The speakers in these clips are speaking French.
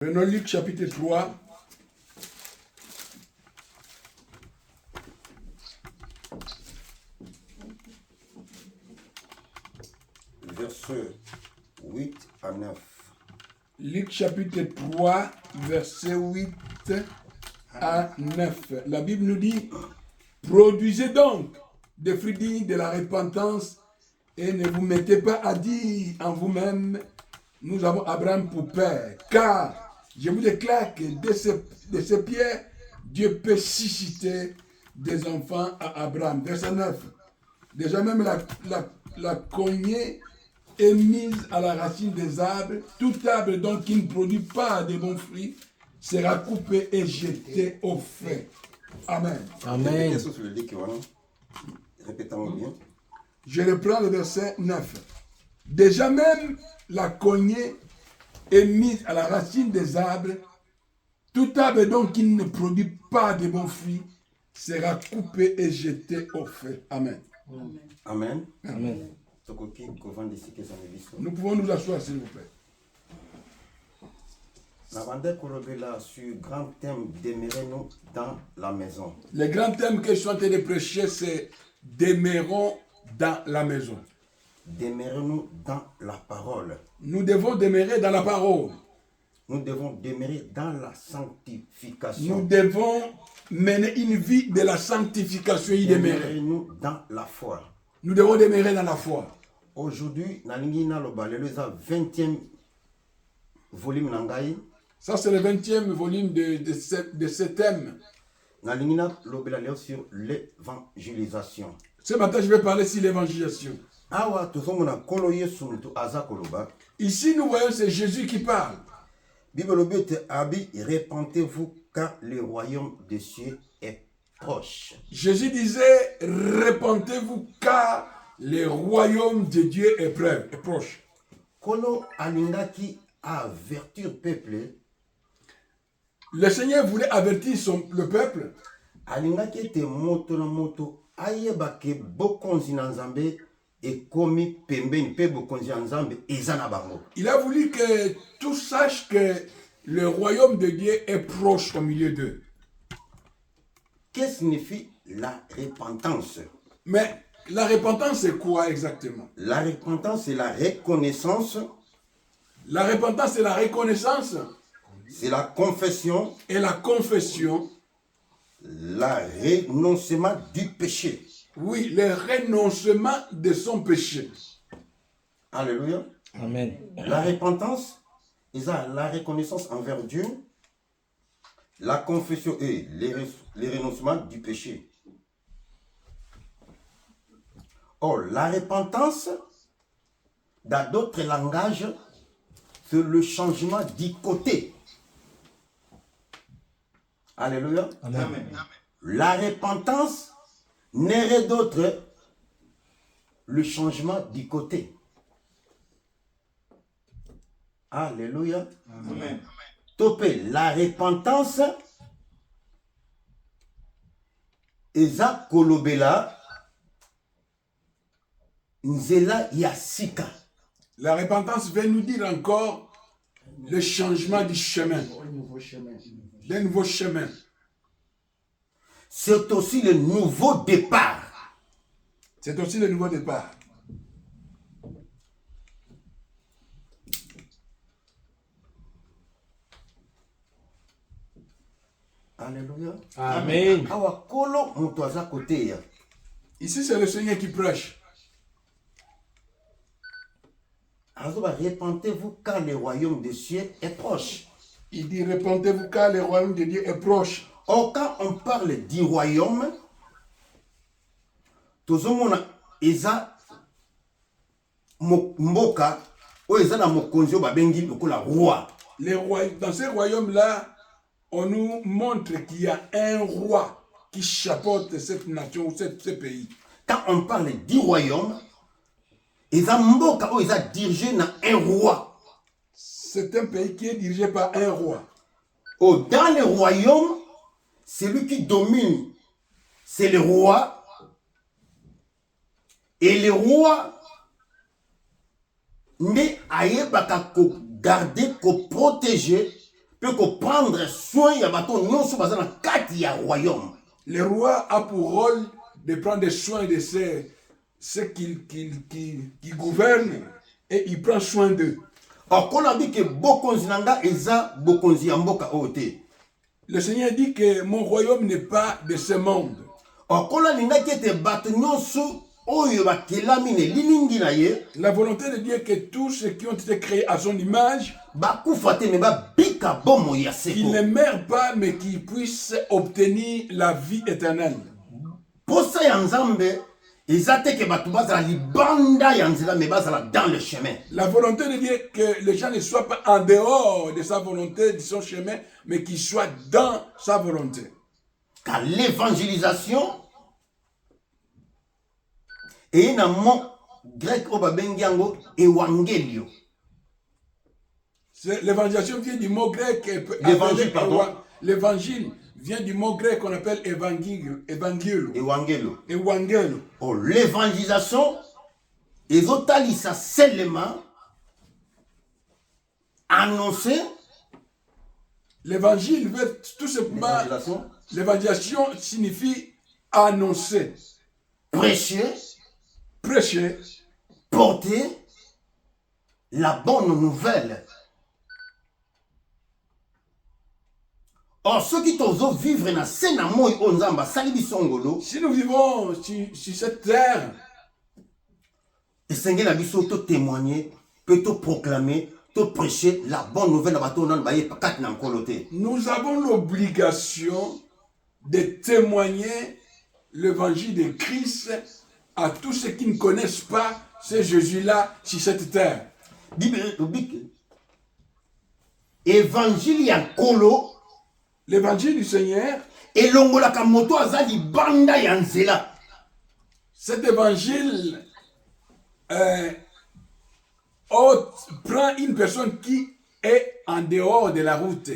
Prenons Luc chapitre 3. Versets 8 à 9. Luc chapitre 3, verset 8 à 9. La Bible nous dit, produisez donc des fruits dignes de la repentance et ne vous mettez pas à dire en vous-même, nous avons Abraham pour père. Car je vous déclare que de ces pierres, Dieu peut susciter des enfants à Abraham. Verset 9. Déjà même la cognée est mise à la racine des arbres. Tout arbre donc qui ne produit pas de bons fruits sera coupé et jeté au feu. Amen. Amen. Répétons bien. Je reprends le verset 9. Déjà même la cognée est mise à la racine des arbres. Tout arbre donc qui ne produit pas de bons fruits sera coupé et jeté au feu. Amen. Amen. Amen. Amen. Nous pouvons nous asseoir, s'il vous plaît. La bande sur grand thème, demeurez-nous dans la maison. Le grand thème que je suis en train de prêcher, c'est demeurons dans la maison. Demeurez-nous dans la parole. Nous devons demeurer dans la parole. Nous devons demeurer dans la sanctification. Nous devons mener une vie de la sanctification y demeurer. Demeurez-nous dans la foi. Nous devons demeurer dans la foi. Aujourd'hui, nalingi na loba lelo eza 20e volume nangai. Ça, c'est le 20e volume de ce thème. Nalingi na lobela lelo sur l'évangélisation. Ce matin, je vais parler sur l'évangélisation. Awa tozomona kolo Yesu mutu aza koloba. Ici, nous voyons, c'est Jésus qui parle. Bible lobete abi, repentez-vous car le royaume des cieux est proche. Jésus disait, repentez-vous car le royaume de Dieu est proche. Kolo alingaki avertir peuple. Le Seigneur voulait avertir le peuple. Alingaki ete moto na moto ayeba ke bokonzi na Nzambe ekomi pembeni pe bokonzi na Nzambe eza na bango. Il a voulu que tous sachent que le royaume de Dieu est proche au milieu d'eux. Que signifie la repentance? Mais la repentance, c'est quoi exactement? La repentance, c'est la reconnaissance. La repentance, c'est la reconnaissance. C'est la confession. Et la confession. Le renoncement du péché. Oui, le renoncement de son péché. Alléluia. Amen. La repentance, c'est la reconnaissance envers Dieu. La confession et le renoncement du péché. Or, la repentance, dans d'autres langages, c'est le changement du côté. Alléluia. Amen. Amen. La repentance n'est rien d'autre le changement du côté. Alléluia. Amen. Topé, la repentance, eza kolobela nzela yasika. La repentance veut nous dire encore le changement du chemin. Le nouveau chemin. C'est aussi le nouveau départ. C'est aussi le nouveau départ. Alléluia. Amen. Awa kolo moto aza kote ya. Ici, c'est le Seigneur qui prêche. Azoba, repentez-vous car le royaume des cieux est proche. Il dit, repentez-vous car le royaume de Dieu est proche. Or, quand on parle du royaume, tozomona eza mboka o eza na mokonzi o babengi lokola roi. Dans ce royaume-là, on nous montre qu'il y a un roi qui chapeaute cette nation ou ce pays. Quand on parle du royaume, eza mboka o eza dirigé na un roi. C'est un pays qui est dirigé par un roi. Oh, dans le royaume, celui qui domine, c'est le roi. Et le roi ne ayebaka ko garder, ko protéger peut prendre soin ya bato nyonso baza na kati ya royaume. Le roi a pour rôle de prendre soin de ceux qui gouvernent et il prend soin d'eux. Or, qu'on a dit que bokonzi nanga eza bokonzi ya mboka oyo te. Le Seigneur dit que mon royaume n'est pas de ce monde. Or, qu'on a lingaki ete bato nyonso oyo bakelami ne lilingi na ye. La volonté de Dieu est que tous ceux qui ont été créés à son image, Bakufa te me babika bomo ya qu'ils seko. ne meurent pas, mais qu'ils puissent obtenir la vie éternelle. Posa ya nzambe eza te ke bato bazala libanda ya nzela me bazala dans le chemin. La volonté de Dieu est que les gens ne soient pas en dehors de sa volonté, de son chemin, mais qu'ils soient dans sa volonté. Car l'évangélisation est un mot grec au babengi yango evangelio. L'évangélisation vient du mot grec. L'évangile, pardon. L'évangile vient du mot grec qu'on appelle évangile. Évangile. Oh, l'évangélisation ezotalisa seulement annoncer. L'évangile veut tout simplement. L'évangélisation signifie annoncer, prêcher, porter la bonne nouvelle. Or, ceux qui t'osent vivre dans ce namoy onzamba salibisongolo, si nous vivons sur cette terre, et Seigneur la biso te témoigner, peut te proclamer, te prêcher la bonne nouvelle à bateau nan baye pakat nan kolote. Nous avons l'obligation de témoigner l'évangile de Christ à tous ceux qui ne connaissent pas ce Jésus-là sur cette terre. Évangile ya kolo, l'évangile du Seigneur, et longola kamoto azali banda ya nzela. Cet évangile prend une personne qui est en dehors de la route.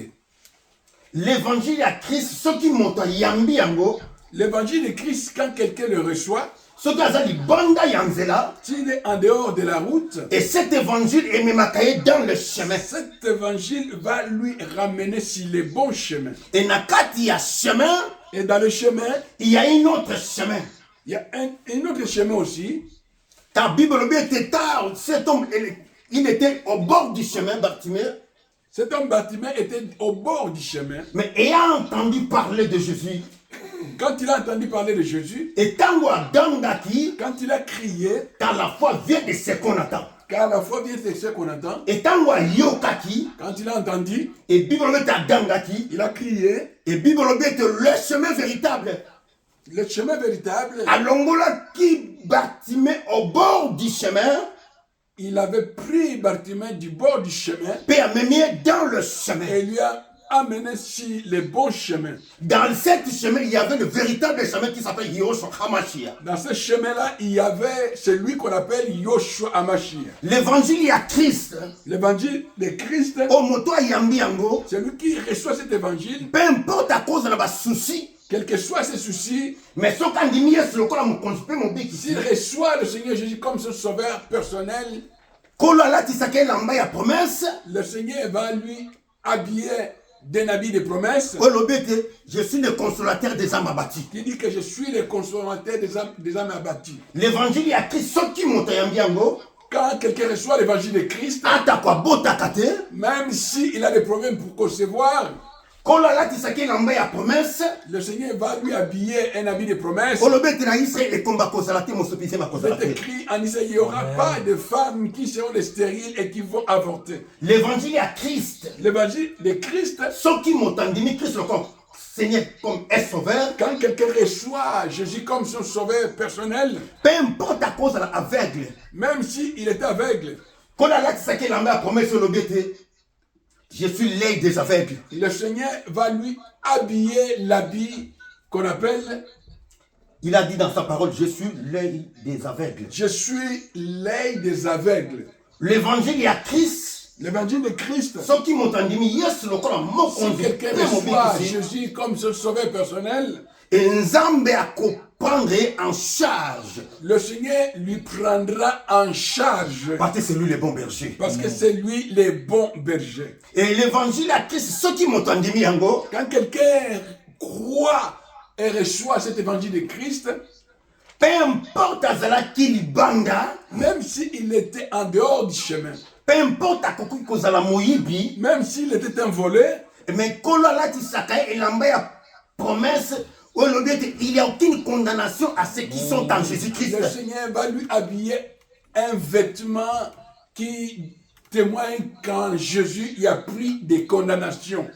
L'évangile à Christ, ce qui monte à Yambi Yango, l'évangile de Christ, quand quelqu'un le reçoit, ce qui azali banda ya nzela, s'il est en dehors de la route, et cet évangile est même dans le chemin. Cet évangile va lui ramener sur les bons chemins. Et nakati ya chemin, et dans le chemin, il y a un autre chemin. Il y a un autre chemin aussi. Ta Bible était tard, cet homme, il était au bord du chemin, Bartimée. Cet homme Bartimée était au bord du chemin. Mais ayant entendu parler de Jésus, quand il a entendu parler de Jésus, et quand il a crié, car la foi vient de ce qu'on attend. Car la foi vient de ce qu'on attend. Et quand il a entendu, et Bible dangaki, il a crié, et Bible le chemin véritable. Le chemin véritable. Alongola qui Bartimée au bord du chemin. Il avait pris Bartimée du bord du chemin. Et amené dans le chemin. Et lui a amené sur les bons chemins. Dans ce chemin, il y avait le véritable chemin qui s'appelle Yoshua Hamashiach. Dans ce chemin-là, il y avait celui qu'on appelle Yoshua Hamashiach. L'évangile à Christ. L'évangile de Christ. C'est lui qui reçoit cet évangile. Peu importe à cause de la souci. Quels que soient ses soucis, mais s'il reçoit le Seigneur Jésus comme son sauveur personnel, le Seigneur va lui habiller d'un habit de promesse. Je suis le consolateur des âmes abattues. Il dit que je suis le consolateur des âmes abattues. L'évangile à Christ, quand quelqu'un reçoit l'évangile de Christ, même s'il a des problèmes pour concevoir, le Seigneur va lui habiller un habit de promesse. C'est écrit en Isaïe, il n'y aura pas de femmes qui seront des stériles et qui vont avorter. L'évangile à Christ. L'évangile de Christ. Ceux qui m'ont entendu Christ comme Seigneur, comme un sauveur. Quand quelqu'un reçoit Jésus comme son sauveur personnel, peu importe à cause de l'aveugle, même s'il était aveugle, je suis l'œil des aveugles. Le Seigneur va lui habiller l'habit qu'on appelle. Il a dit dans sa parole, je suis l'œil des aveugles. Je suis l'œil des aveugles. L'évangile à Christ. L'évangile de Christ. Ceux qui m'ont entendu, si quelqu'un reçoit Jésus comme son sauveur personnel, Nzambe prendre en charge. Le Seigneur lui prendra en charge. Parce que c'est lui le bon berger. Parce que c'est lui le bon berger. Et l'évangile à Christ, ceux qui m'ont entendu, quand quelqu'un croit et reçoit cet évangile de Christ, peu importe Azala Kilibanda, même s'il était en dehors du chemin, peu importe Akoku Kozala Moyibi, même s'il était un volé, mais Kolola Tisaka et Lambaya promesse, il n'y a aucune condamnation à ceux qui sont en Jésus-Christ. Le Seigneur va lui habiller un vêtement qui témoigne qu'en Jésus, il y a pris des condamnations.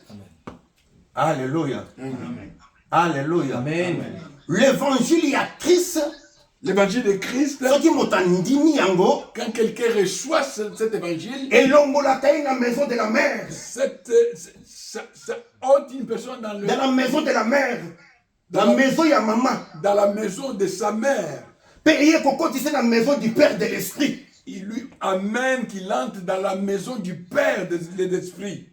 Alléluia. Amen. Alléluia. Amen. L'évangile, il y a Christ. L'évangile de Christ, Ceux qui m'ont entendu, quand quelqu'un reçoit cet évangile, et l'ongolataï dans la maison de la mère. Ça ôte une personne dans la maison de la mère. Dans la maison de maman. Dans la maison de sa mère. Payé pour c'est la maison du Père de l'Esprit. Il lui amène qu'il entre dans la maison du Père de l'Esprit.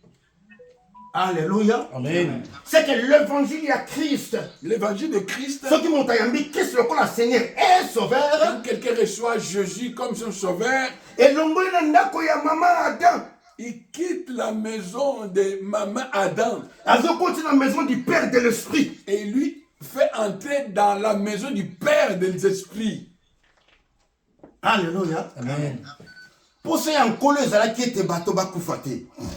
Alléluia. Amen. C'est que l'évangile à Christ. L'évangile de Christ. Ceux qui m'ont dit Christ, le Seigneur est sauveur. Quand quelqu'un reçoit Jésus comme son sauveur, et l'ongoli nandako ya maman Adam. Il quitte la maison de maman Adam. La maison du Père de l'Esprit. Et lui fait entrer dans la maison du Père des esprits. Alléluia. Amen.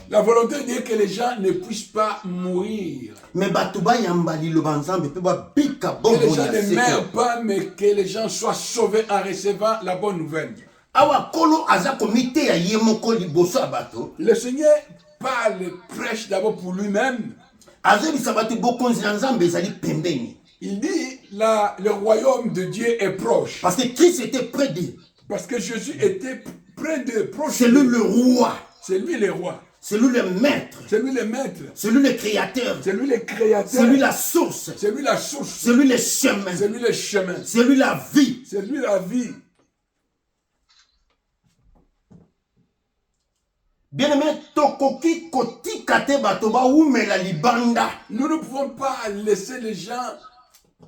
La volonté dit que les gens ne puissent pas mourir. Mais que les gens ne meurent pas, mais que les gens soient sauvés en recevant la bonne nouvelle. Le Seigneur parle, prêche d'abord pour lui-même. Il dit, le royaume de Dieu est proche. Parce que Christ était près d'eux. Parce que Jésus était près d'eux, proche. C'est lui le roi. C'est lui le roi. C'est lui le maître. C'est lui le maître. C'est lui le créateur. C'est lui le créateur. C'est lui la source. C'est lui la source. C'est lui le chemin. C'est lui le chemin. C'est lui la vie. C'est lui la vie. Bien-aimé, tokoki koti kate batoba umela libanda. Nous ne pouvons pas laisser les gens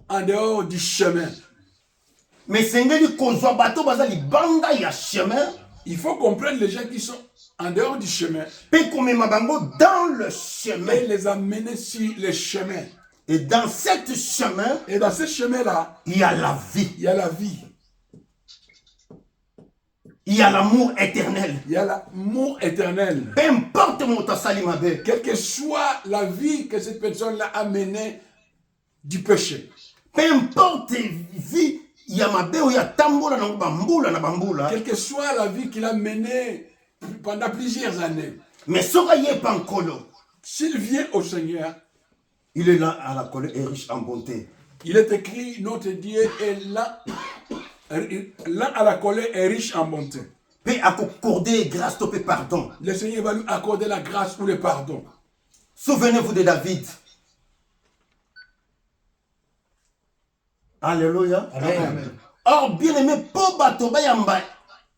en dehors du chemin. Mais sengeli kozwa bato baza libanda ya chemin. Il faut comprendre les gens qui sont en dehors du chemin. Pe komema bango dans le chemin. Et les amener sur le chemin. Et dans ce chemin, et dans ce chemin-là, il y a la vie. Il y a la vie. Il y a l'amour éternel. Il y a l'amour éternel. Peu importe mon tasalimabe. Quelle que soit la vie que cette personne-là a menée du péché. Peu importe vie, il y a mabe ou il y a tambola na bambula na bambula. Quelle que soit la vie qu'il a menée pendant plusieurs années. Mais soka yé pankolo. S'il vient au Seigneur, il est là à la colère et riche en bonté. Il est écrit, notre Dieu est là à la colère est riche en bonté. Peut accorder grâce, topé pardon. Le Seigneur va lui accorder la grâce ou le pardon. Souvenez-vous de David. Alléluia. Amen. Amen. Or, bien aimé, pour Batoba Yamba,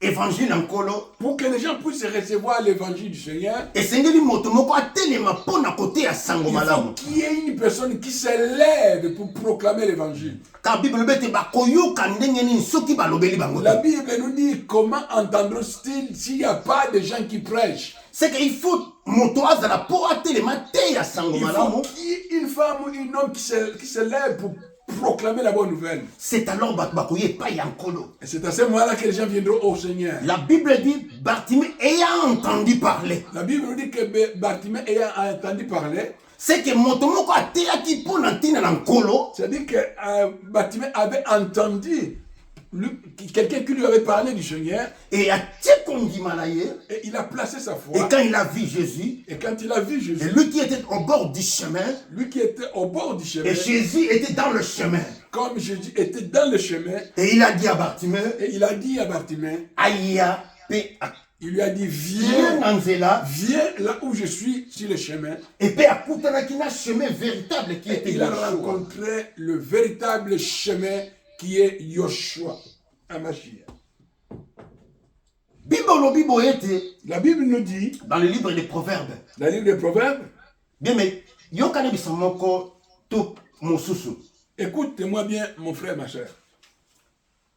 évangile en colo. Pour que les gens puissent recevoir l'évangile du Seigneur, et Seigneur motomoko a tellement pour na côté à Sango Malamu. Il y a une personne qui se lève pour proclamer l'évangile. La Bible nous dit comment entendront-ils s'il n'y a pas de gens qui prêchent. C'est qu'il faut qu'il y ait une femme ou un homme qui se lève pour proclamer la bonne nouvelle. C'est alors et c'est à ce moment-là que les gens viendront au Seigneur. La Bible dit Bartimée ayant entendu parler. La Bible nous dit que Bartimée ayant entendu parler. C'est que motomoko a qui pour n'entendre n'ankolo. C'est-à-dire que Bartimée avait entendu quelqu'un qui lui avait parlé du Seigneur. Et il a placé sa foi. Et quand il a vu Jésus. Et quand il a vu Jésus. Et lui qui était au bord du chemin. Lui qui était au bord du chemin. Et Jésus était dans le chemin. Comme Jésus était dans le chemin. Et il a dit à Bartimée. Et il a dit à Bartimée. Aïa, il lui a dit, viens là où je suis sur le chemin. Et puis à un chemin véritable qui était il a rencontré le véritable chemin qui est Yoshua, Amashia. La Bible nous dit, dans le livre des Proverbes, bien mais, Yokanebissamoko tout mosusu. Écoute-moi bien, mon frère, ma chère.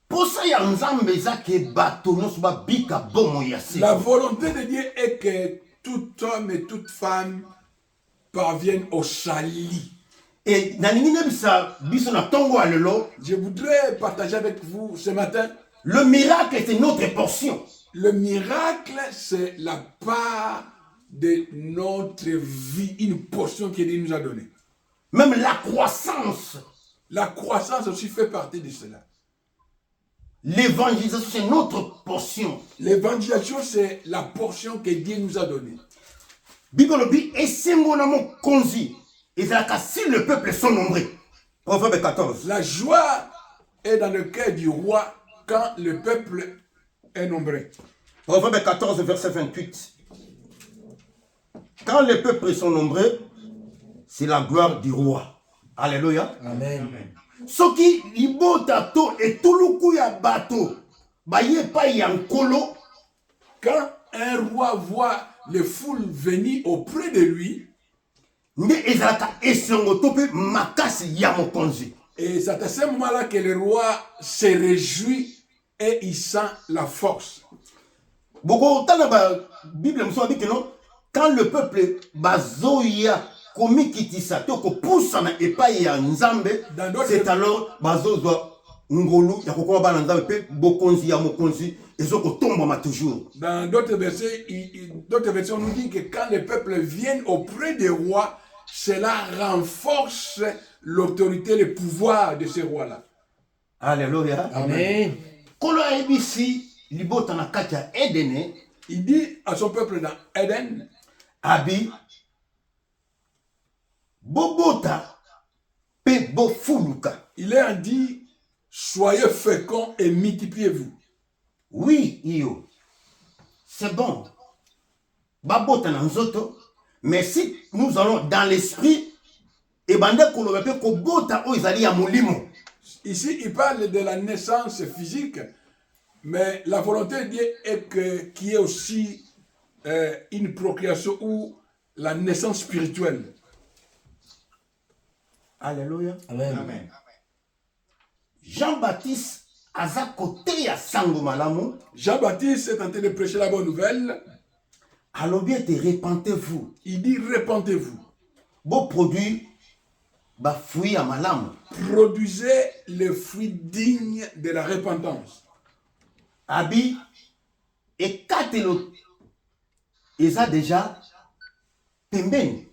Posa ya nzambe eza ke bato nyonso babika bomoi ya seko. La volonté de Dieu est que tout homme et toute femme parviennent au salut. Et nalingi nebisa biso na tongo ya lelo, Je voudrais partager avec vous ce matin. le miracle c'est notre portion. Le miracle, c'est la part de notre vie, une portion que Dieu nous a donnée. Même la croissance, La croissance aussi fait partie de cela. l'évangélisation c'est notre portion. L'évangélisation, c'est la portion que Dieu nous a donnée. Bible lobi esengo na mokonzi ezalaka si le peuple sont nombreux. Proverbe 14. La joie est dans le cœur du roi quand le peuple est nombreux. Proverbe 14, verset 28. Quand les peuples sont nombreux, c'est la gloire du roi. Alléluia. Amen. Soki libota to etuluku ya bato baye pa yankolo, Quand un roi voit les foules venir auprès de lui, nde ezalaka esengo to pe makasi ya mokonzi. et c'est à ce moment-là que le roi se réjouit et il sent la force. Boko tana ba Bible muso abi que non, quand le peuple bazoya komikitisa to ko poussa na epai ya nzambe, Dans d'autres- c'est alors bazozwa ngolu ya kokoma bana nzambe pe bokonzi ya mokonzi ezoko tombama toujours. Dans d'autres versets, d'autres versions nous disent que quand les peuples viennent auprès des rois, cela renforce l'autorité, le pouvoir de ces rois-là. Alléluia. Amen. Kolo abc libota na kati ya Edene Il dit à son peuple dans Éden, abi bobota pe bofuluka. il leur dit, soyez féconds et multipliez-vous. Oui, iyo. C'est bon. Babota na nzoto. Mais si nous allons dans l'esprit, et bande koloba pe ko bota o ezali ya molimo. Ici, il parle de la naissance physique, mais la volonté de Dieu est qu'il y ait aussi une procréation ou la naissance spirituelle. Alléluia. Amen. Jean-Baptiste aza côté ya sango malamu. Jean-Baptiste est en train de prêcher la bonne nouvelle. Alobi ete repentez-vous. Il dit, répentez-vous. Bo produit ba fruit ya malamu. Produisez les fruits dignes de la repentance. Abi ekatelo eza déjà pembeni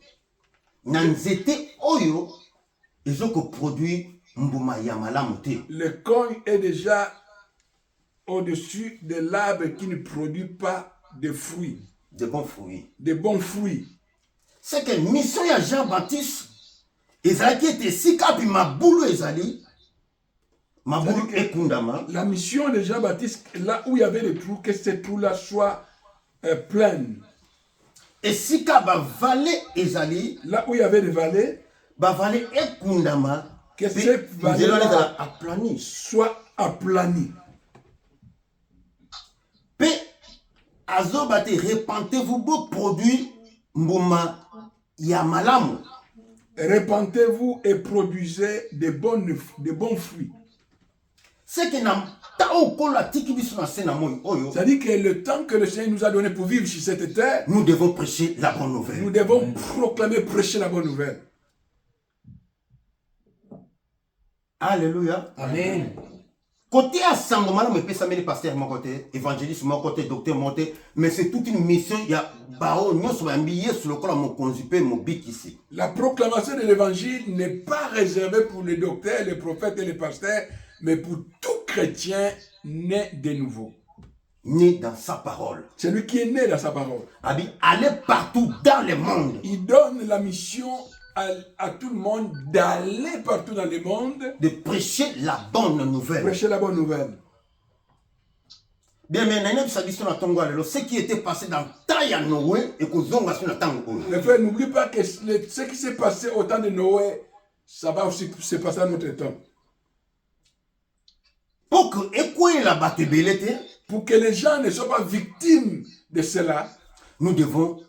na nzete oyo ezoko produit mbuma ya malamu te. Le cogne est déjà au-dessus de l'arbre qui ne produit pas de fruits, De bons fruits. de bons fruits. C'est que mission ya Jean-Baptiste ezalaki ete sika api mabulu ezali mabulu ekundama. La mission de Jean-Baptiste, là où il y avait des trous, que ces trous-là soient pleins. Esika bavale ezali Là où il y avait des vallées, bavale ekundama que pe ces vallées nzela ezala aplani. soient aplanies. Pe azoba te repentez-vous bo produit mbuma ya malamu. Répentez-vous et produisez de bons fruits. C'est que na ta okolo atiki biso na se na moi oyo, C'est-à-dire que le temps que le Seigneur nous a donné pour vivre sur cette terre, nous devons prêcher la bonne nous nouvelle. devons proclamer, prêcher la bonne nouvelle. Alléluia. Amen. Côté à sango malamu epesami le pasteur mon côté, évangéliste mon côté, docteur mon côté, mais c'est toute une mission ya bao nyonso bayambi Yesu lokola mokonzi pe mobikisi. La proclamation de l'évangile n'est pas réservée pour les docteurs, les prophètes et les pasteurs, mais pour tout chrétien né de nouveau. Né dans sa parole. C'est lui qui est né dans sa parole. Abi aller partout dans le monde. Il donne la mission à tout le monde d'aller partout dans le monde, De prêcher la bonne nouvelle. prêcher la bonne nouvelle. Bien, mais ce qui était passé dans Taya Noé et que Zonga sur la tango. Les frères, n'oublie pas que ce qui s'est passé au temps de Noé, ça va aussi se passer à notre temps. Pour que écouer la batebelete, Pour que les gens ne soient pas victimes de cela, nous devons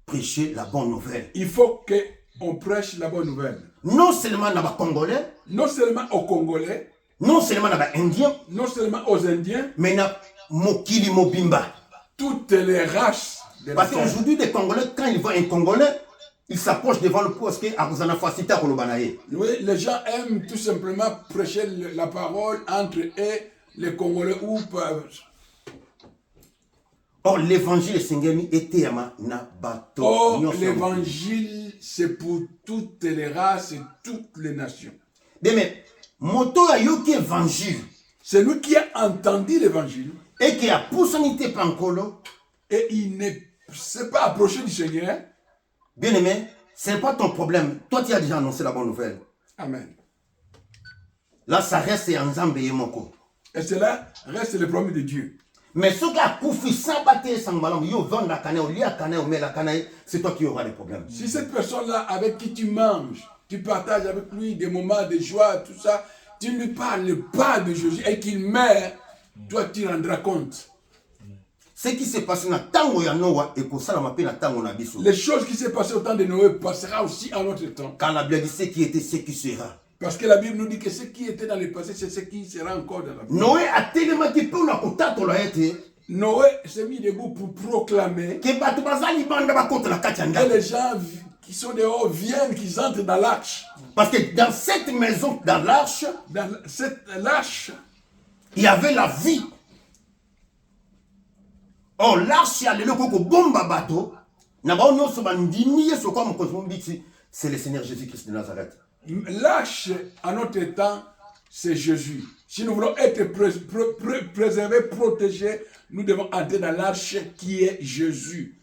prêcher la bonne nouvelle. il faut que on prêche la bonne nouvelle. Non seulement dans les Congolais, Non seulement aux Congolais, non seulement dans les Indiens, non seulement aux Indiens, mais dans Mokili Mobimba. toutes les races de la Parce terre. qu'aujourd'hui, les Congolais, quand ils voient un Congolais, ils s'approchent devant le poste et ils ont facilité à Kolobanaye. Oui, les gens aiment tout simplement prêcher la parole entre eux, les Congolais ou pas. Or, l'évangile Sengemi était à Nabato. Or, l'évangile, c'est pour toutes les races et toutes les nations. Mais, moto a yoki évangile. C'est lui qui a entendu l'évangile Et qui a poussé Pankolo. et il ne s'est pas approché du Seigneur. Bien aimé, ce n'est pas ton problème. Toi, tu as déjà annoncé la bonne nouvelle. Amen. Là, ça reste en Zambé et Moko. Et cela reste le problème de Dieu. Mais ceux qui ont koufi sans battre, sans malam, ils vendent la canne, ils la canne, mais la canne, c'est toi qui auras des problèmes. Si cette personne-là avec qui tu manges, tu partages avec lui des moments de joie, tout ça, tu ne lui parles pas de Jésus et qu'il meurt, toi tu rendras compte. Ce qui s'est passé dans Tango ya Noah et pour ça, on m'appelle Tango Nabiso. Les choses qui s'est passées au temps de Noé passera aussi en notre temps. Quand la Bible dit ce qui était, ce qui sera. Parce que la Bible nous dit que ce qui était dans le passé, c'est ce qui sera encore dans la vie. Noé a tellement qui peut la contato la été. Noé s'est mis debout pour proclamer Que batu bazali banda ba contre la que katianda. les gens qui sont dehors viennent, qu'ils entrent dans l'arche. Parce que dans cette maison, dans l'arche, Dans cette l'arche, il y avait la vie. Or, l'arche, il y a le loco bomba bateau. Naba on se bandini so comme c'est le Seigneur Jésus-Christ de Nazareth. l'arche en notre temps, c'est Jésus. Si nous voulons être préservés, protégés, nous devons entrer dans l'arche qui est Jésus.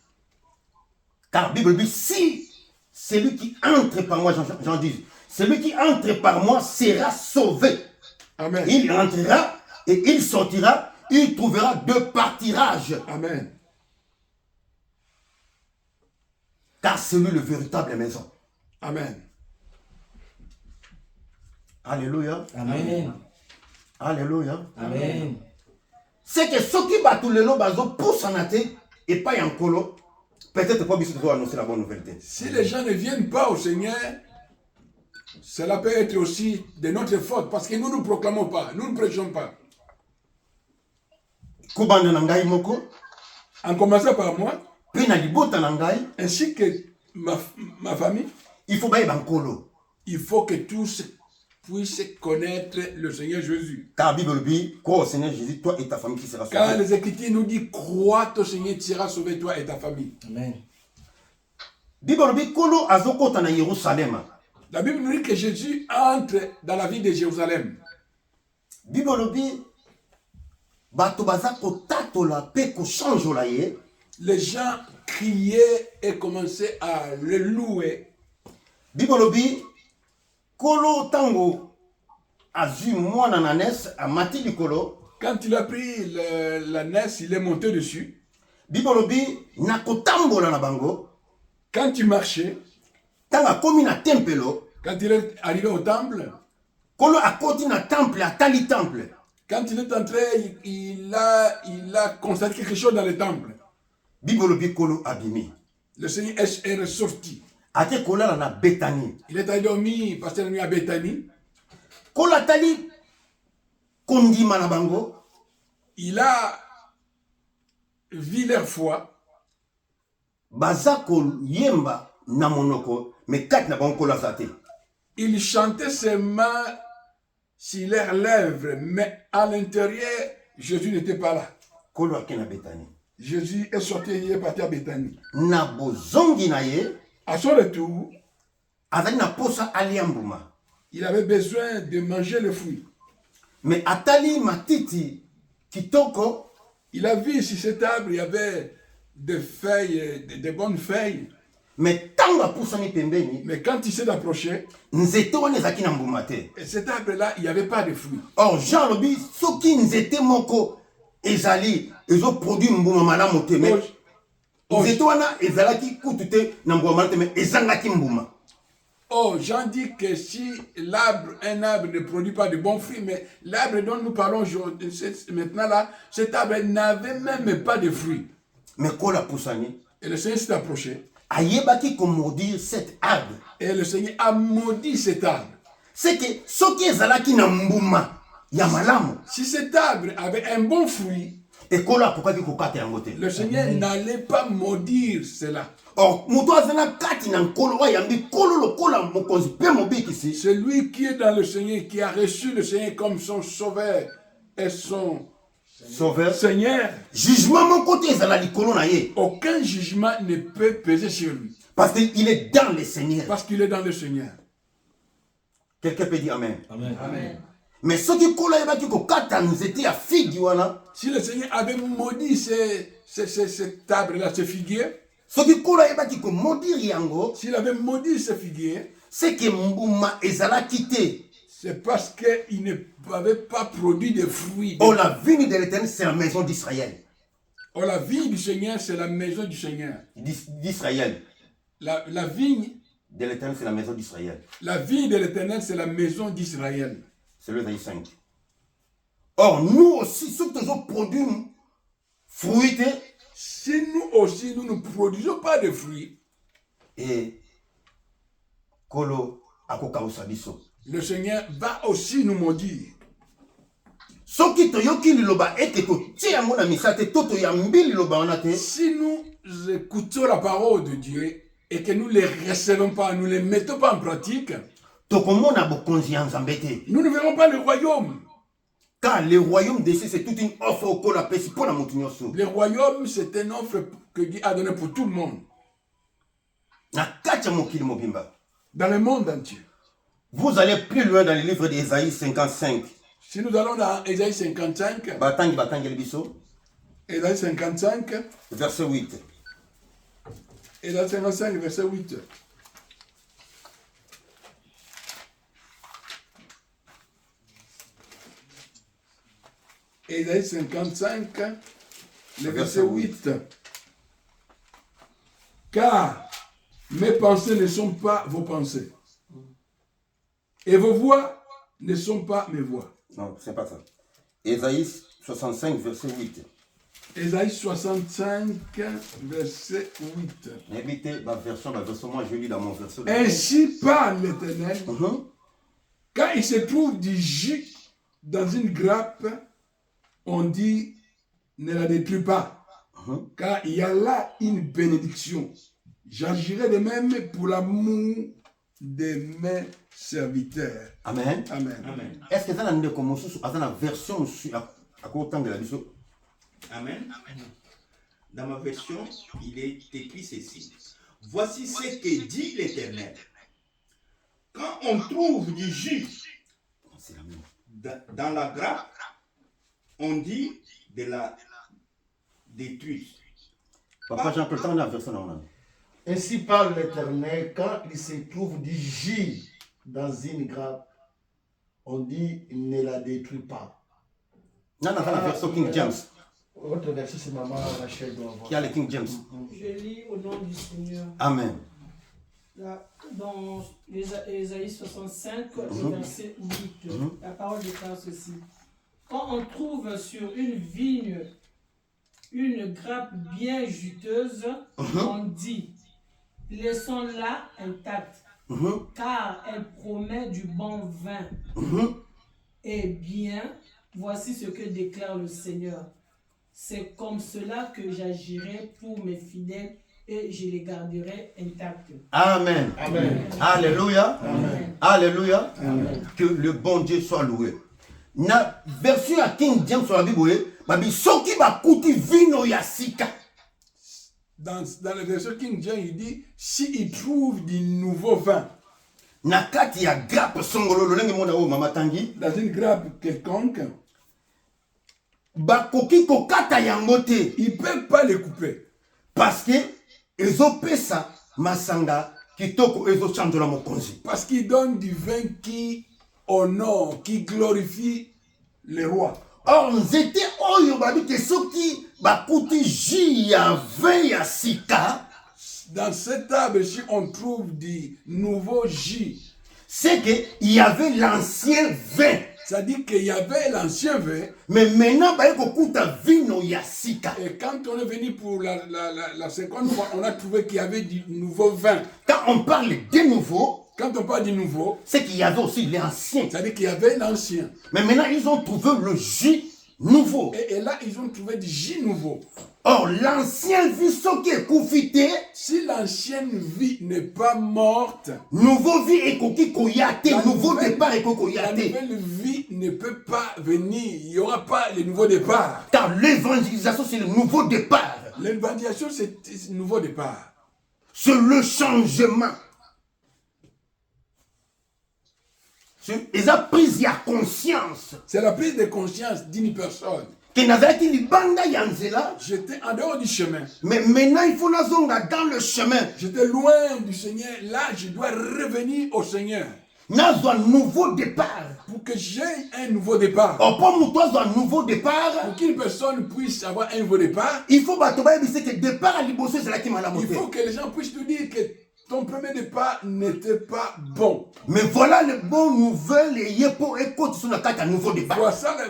Car la Bible dit, si celui qui entre par moi, j'en dis, celui qui entre par moi sera sauvé. Amen. Il entrera et il sortira, il trouvera deux partirages. Amen. Car c'est lui le véritable maison. Amen. Alléluia. Amen. Alléluia. Amen. C'est que ceux qui battent le lot, ils poussent en athée et pas en colo. Peut-être pas besoin de annoncer la bonne nouvelle. Si les gens ne viennent pas au Seigneur, cela peut être aussi de notre faute parce que nous ne proclamons pas, nous ne prêchons pas. Kubanda nangai moko, En commençant par moi, pe na libota nangai, ainsi que ma famille, il faut bailler bankolo. il faut que tous puissent connaître le Seigneur Jésus. Car la Bible dit, crois au Seigneur Jésus, toi et ta famille qui sera Car sauvée. les Écritures nous disent, crois au Seigneur, tu seras sauvé, toi et ta famille. Amen. Bible dit, kolo azokota na Yerusalem. La Bible nous dit que Jésus entre dans la ville de Jérusalem. Bible dit, bato baza kotatola pe kochangeola ye. Les gens criaient et commençaient à le louer. Bible dit, kolo tango azui mwana na nes amati likolo. Quand il a pris la naisse, il est monté dessus. Bible dit, nakotambola na bango. Quand il marchait, Tanga komi na tempelo. quand il est arrivé au temple, Kolo akoti na temple, atali temple. quand il est entré, il a constaté quelque chose dans le temple. Bible dit, kolo abimi. Le Seigneur est ressorti. Ate kola na Bethanie. Il est allé dormir, pasteur nuit à Bethanie. Kolo atali kondima na bango. Il a vu leur foi. Baza yemba na monoko, mais kat na bango kolo azate. Il chantait seulement sur leurs lèvres, mais à l'intérieur, Jésus n'était pas là. Kolo ake na Bethanie. Jésus est sorti et il est parti à Bethanie. Na bozongi na ye, À son retour, azali na posa aliambuma. il avait besoin de manger le fruit. Mais atali matiti kitoko, Il a vu sur cette table, il y avait des feuilles, des bonnes feuilles. mais tango apusani pembeni, Mais quand il s'est approché, nzete wana ezaki na mbuma te. et cette arbre-là, il n'y avait pas de fruits. Or Jean lobi soki nzete moko ezali ezoproduit mbuma malamu te, mais nzete wana ezalaki kutu te na mbuma malamu te, mais ezangaki mbuma. Oh, Jean dit que si un arbre ne produit pas de bons fruits, mais l'arbre dont nous parlons maintenant là, cet arbre n'avait même pas de fruits. Mais kola pusani, Et le Seigneur s'est approché. ayebaki komaudire cet arbre. Et le Seigneur a maudit cet arbre. C'est que soki ezalaki na mbuma ya malamu, Si cet arbre avait un bon fruit, ekolo akokaki kokata yango te. le Seigneur n'allait pas maudire cela. Or moto azana kati na nkolo oyo ayambi nkolo lokola mokonzi mpe mobikisi, Celui qui est dans le Seigneur, qui a reçu le Seigneur comme son sauveur et son sauveur, Seigneur, jugement moko te ezala likolo na ye, aucun jugement ne peut peser sur lui. parce qu'il est dans le Seigneur. Parce qu'il est dans le Seigneur. Quelqu'un peut dire amen. Amen. Mais soki nkolo ayebaki kokata nzete ya figi wana, Si le Seigneur avait maudit cet arbre-là, ce figuier, soki nkolo ayebaki komaudire yango, s'il avait maudit ce figuier, c'est que mbuma ezalaki te. c'est parce qu'il n'avait pas produit de fruits. Oh, la vigne de l'Éternel, c'est la maison d'Israël. Or, la vigne du Seigneur, c'est la maison du Seigneur. D'Israël. La vigne De l'Éternel, c'est la maison d'Israël. La vie de l'Éternel, c'est la maison d'Israël. C'est le verset 5. Or, nous aussi, ceux qui ont produit fruits, Si nous aussi, nous ne produisons pas de fruits, et Kolo Akokaousa biso. le Seigneur va aussi nous maudire. Soki toyoki liloba ete totie yango na misate to toyambi liloba wana te, Si nous écoutons la parole de Dieu et que nous ne les recevons pas, nous ne les mettons pas en pratique, tokomona bokonzi ya Nzambe te. nous ne verrons pas le royaume. Car le royaume d'ici, c'est toute une offre au Kolo apesi pour la motu nyonso. Le royaume, c'est une offre que Dieu a donnée pour tout le monde, Na kati ya mokili mobimba. dans le monde entier. Vous allez plus loin dans le livre d'Ésaïe 55. Si nous allons dans Ésaïe 55, Batangi biso, Ésaïe 55, verset 8. Ésaïe 55, verset 8. Ésaïe 55, le verset 8. Car mes pensées ne sont pas vos pensées, et vos voix ne sont pas mes voix. Non, c'est pas ça. Ésaïe 65, verset 8. Ésaïe 65, verset 8. N'habitez ma version, moi je lis dans mon verset. Ainsi parle l'Éternel, Mhm. quand il se trouve du jus dans une grappe, on dit ne la détruis pas, car il y a là une bénédiction. J'agirai de même pour l'amour de mes serviteurs. Amen. Amen. Amen. Est-ce que ça n'a pas commencé à la version à côté de la vision? Amen. Dans ma version, il est écrit ceci. Voici ce que dit l'Éternel. Quand on trouve du jus C'est la même. dans la grappe, on dit de la détruire. Papa Jean, peut-être la version normale. Ainsi parle l'Éternel, quand il se trouve du jus dans une grappe, on dit ne la détruis pas. Non, non, la version King James. Votre verset, c'est Maman Rachel doit avoir. Qui a le King James. Je lis au nom du Seigneur. Amen. Là, dans Ésaïe 65, le verset 8, la parole déclare ceci. Quand on trouve sur une vigne une grappe bien juteuse, on dit, laissons-la intacte, car elle promet du bon vin. Eh bien, voici ce que déclare le Seigneur. C'est comme cela que j'agirai pour mes fidèles et je les garderai intacts. Amen. Amen. Alléluia. Amen. Alléluia. Amen. Que le bon Dieu soit loué. Na version à King James sur la Bible, babi soki bakuti vino ya sika. Dans la version King James, il dit, s'il trouve du nouveau vin Na kati ya grappe songolo lolenge mona o mama tangi, dans une grappe quelconque, bakoki kokata yango te il ne peut pas les couper. parce que ezopesa masanga kitoko ezochanjola mokonzi. Parce qu'il donne du vin qui honore, qui glorifie le roi. Or nzete oyo babi ke soki bakuti jus ya vin ya sika, Dans cet arbre-ci, on trouve du nouveau jus. c'est que il y avait l'ancien vin. Ça dit qu'il y avait l'ancien vin. mais maintenant baye kokuta vino ya sika. Et quand on est venu pour la seconde fois, on a trouvé qu'il y avait du nouveau vin. Quand on parle de nouveau, Quand on parle du nouveau, c'est qu'il y avait aussi l'ancien. ça dit qu'il y avait l'ancien. Mais maintenant, ils ont trouvé le jus nouveau. Et là, ils ont trouvé du jus nouveau. Or, l'ancien vie qui est confité, Si l'ancienne vie n'est pas morte, nouveau vie est coquille koyate, La nouveau nouvelle- départ est la koyate. nouvelle vie ne peut pas venir. Il n'y aura pas le nouveau départ. Car l'évangélisation, c'est le nouveau départ. L'évangélisation, c'est un nouveau départ. C'est le changement. Ils ont pris à conscience C'est la prise de conscience d'une personne. que Nazareth libanda yanzela, J'étais en dehors du chemin. mais maintenant il faut nazonga dans le chemin. J'étais loin du Seigneur. Là, je dois revenir au Seigneur Nazo un nouveau départ. pour que j'aie un nouveau départ. Or, pour nous, toi, un nouveau départ, Pour qu'une personne puisse avoir un nouveau départ, il faut que le départ à l'Ibosso, c'est là qui m'a la il faut que les gens puissent te dire que ton premier départ n'était pas bon. Mais voilà les bonnes nouvelles et yepo écoute sur la carte à nouveau départ.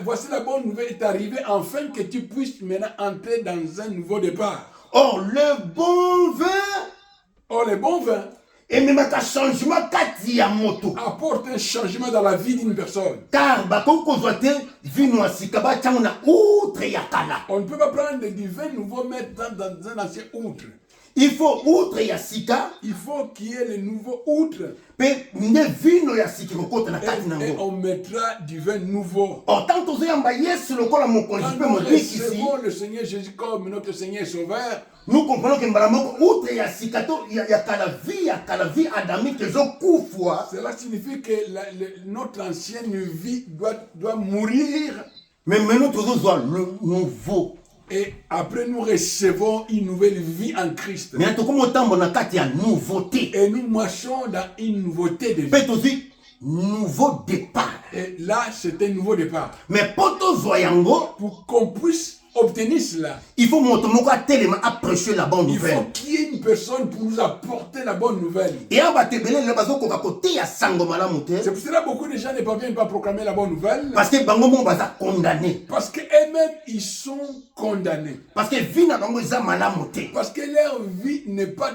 Voici la bonne nouvelle est arrivée afin que tu puisses maintenant entrer dans un nouveau départ. Or, le bon vin, Or, les bons vins et même un changement kati ya moto. apportent un changement dans la vie d'une personne. Car, quand on voit vino à Sikaba, on a outre yakala. On ne peut pas prendre du vin nouveau, mettre dans un ancien outre. Il faut outre yasika, Il faut qu'il y ait le nouveau outre pe ne vino yasiki kokota na kati et nango. on mettra du vin nouveau. Or, tant que yamba yes le kola mon Quand conjupe nous mon ici, recevons le Seigneur Jésus comme notre Seigneur et Sauveur, nous comprenons que mbalamoko outre yasika to yakala vie adamique zo kufwa. cela signifie que notre ancienne vie doit mourir. Mais maintenant, nous avons le nouveau. Et après, nous recevons une nouvelle vie en Christ. Mais en tout cas, on a une nouveauté. Et nous marchons dans une nouveauté de vie. Peut aussi nouveau départ. Et là, c'est un nouveau départ. Mais pour tous voyango, Pour qu'on puisse obtenir cela, il faut montrer tellement prêcher la bonne il faut nouvelle. qu'il y ait une personne pour nous apporter la bonne nouvelle. Et on va te bénir le bazo koka kote ya sango malamu te. C'est pour cela que beaucoup de gens ne parviennent pas à proclamer la bonne nouvelle. Parce que bango mon baza condamné. Parce qu'eux-mêmes, ils sont condamnés. Parce que vie na bango za malamu te. Parce que leur vie n'est pas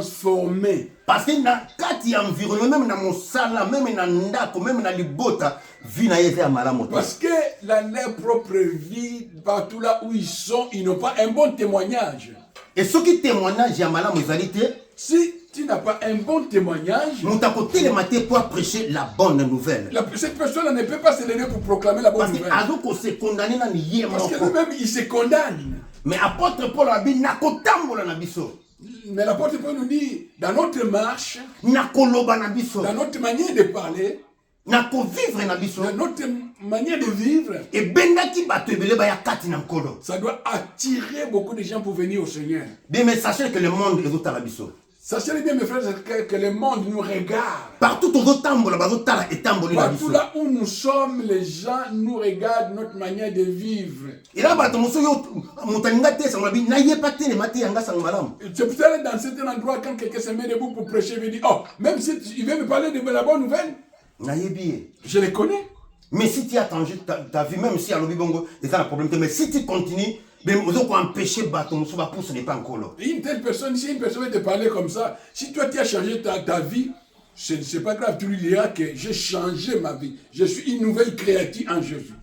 transformée. Parce que na kati ya environnement même na mosala même na ndako même na libota vie na yeze ya malamu te. Parce que leur propre vie, partout là où ils sont, ils n'ont pas un bon témoignage. Et ce qui témoignage ya malamu ezali te, Si tu n'as pas un bon témoignage, mutako telema te pour prêcher la bonne nouvelle. cette personne ne peut pas se lever pour proclamer la bonne Parce que nouvelle. azoko se condamné na niye Parce que moko. lui-même, il se condamne. Mais apôtre Paul a dit nakotambola na biso. Mais l'apôtre Paul nous dit, dans notre marche, Nakoloba na biso. dans notre manière de parler, Nakovivre na biso. dans notre manière de vivre, Et bendaki bato ebele ba ya kati na nkolo. ça doit attirer beaucoup de gens pour venir au Seigneur. Bien, mais sachez que le monde ezotala biso. Sachez bien, mes frères, que le monde nous regarde. Partout ozotambola bazotala etamboli na Partout biso. là où nous sommes, les gens nous regardent notre manière de vivre. Ela bato mosusu yo motaninga te sango bi na yepa telema te yanga sango malamu. C'est pour ça que dans certains endroits, quand quelqu'un se met debout pour prêcher, il dit, oh, même si il veut me parler de la bonne nouvelle, Na yebi ye. je les connais. Mais si tu as changé ta vie, même si à l'obi bongo, c'est ça le problème. Mais si tu continues, ben vous allez empêcher bato mosusu ba pousse ne pas encore. Et une telle personne, si une personne veut te parler comme ça, si toi tu as changé ta vie, c'est pas grave, tu lui diras que j'ai changé ma vie. Je suis une nouvelle créature en Jésus.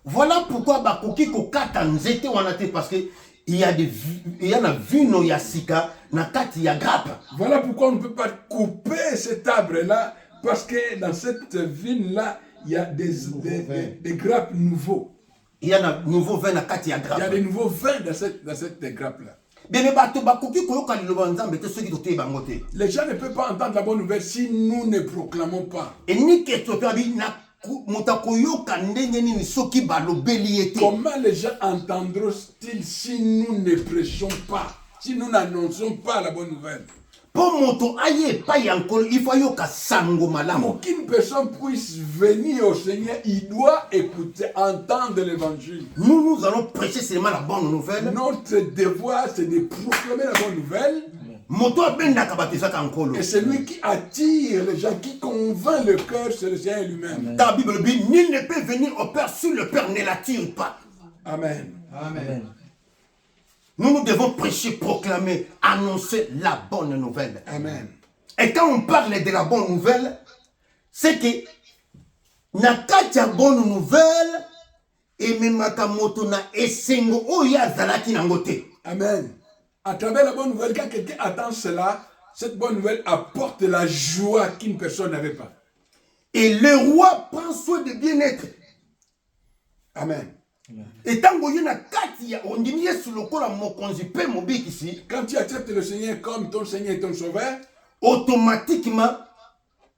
Voilà pourquoi bakoki kokata nzete wana te parce que il y a na vino ya sika na kati ya grappe. Voilà pourquoi on ne peut pas couper cet arbre-là, parce que dans cette vigne-là, il y a des grappes nouveaux. Il y a un nouveau vin na kati ya Il y a grappe. des nouveaux vins dans cette grappe-là. Mais bato bakoki koyoka liloba nzambe te soki toteyi bango te. Les gens ne peuvent pas entendre la bonne nouvelle si nous ne proclamons pas. Et ni keto pe abi na moto koyoka ndenge nini soki balobeli ye te. Comment les gens entendront-ils si nous ne prêchons pas, si nous n'annonçons pas la bonne nouvelle? Po moto aye pa ya nkolo il faut yoka sango malamu. Pour qu'une personne puisse venir au Seigneur, il doit écouter, entendre l'évangile. Nous allons prêcher seulement la bonne nouvelle. Notre devoir, c'est de proclamer la bonne nouvelle. moto abendaka bato ezaka nkolo. Et c'est lui qui attire les gens, qui convainc le cœur, c'est le Seigneur lui-même. Ta Bible dit, nul ne peut venir au Père si le Père ne l'attire pas. Amen. Amen. Nous devons prêcher, proclamer, annoncer la bonne nouvelle. Amen. Et quand on parle de la bonne nouvelle, c'est que na kati ya bonne nouvelle ememaka moto na esengo oyo azalaki nango te. Amen. À travers la bonne nouvelle, quand quelqu'un attend cela, cette bonne nouvelle apporte la joie qu'une personne n'avait pas. Et le roi prend soin de bien-être. Amen. Et tango yo na kati ya ondimi Yesu lokola mokonzi pe mobikisi, Quand tu acceptes le Seigneur comme ton Seigneur et ton Sauveur, automatiquement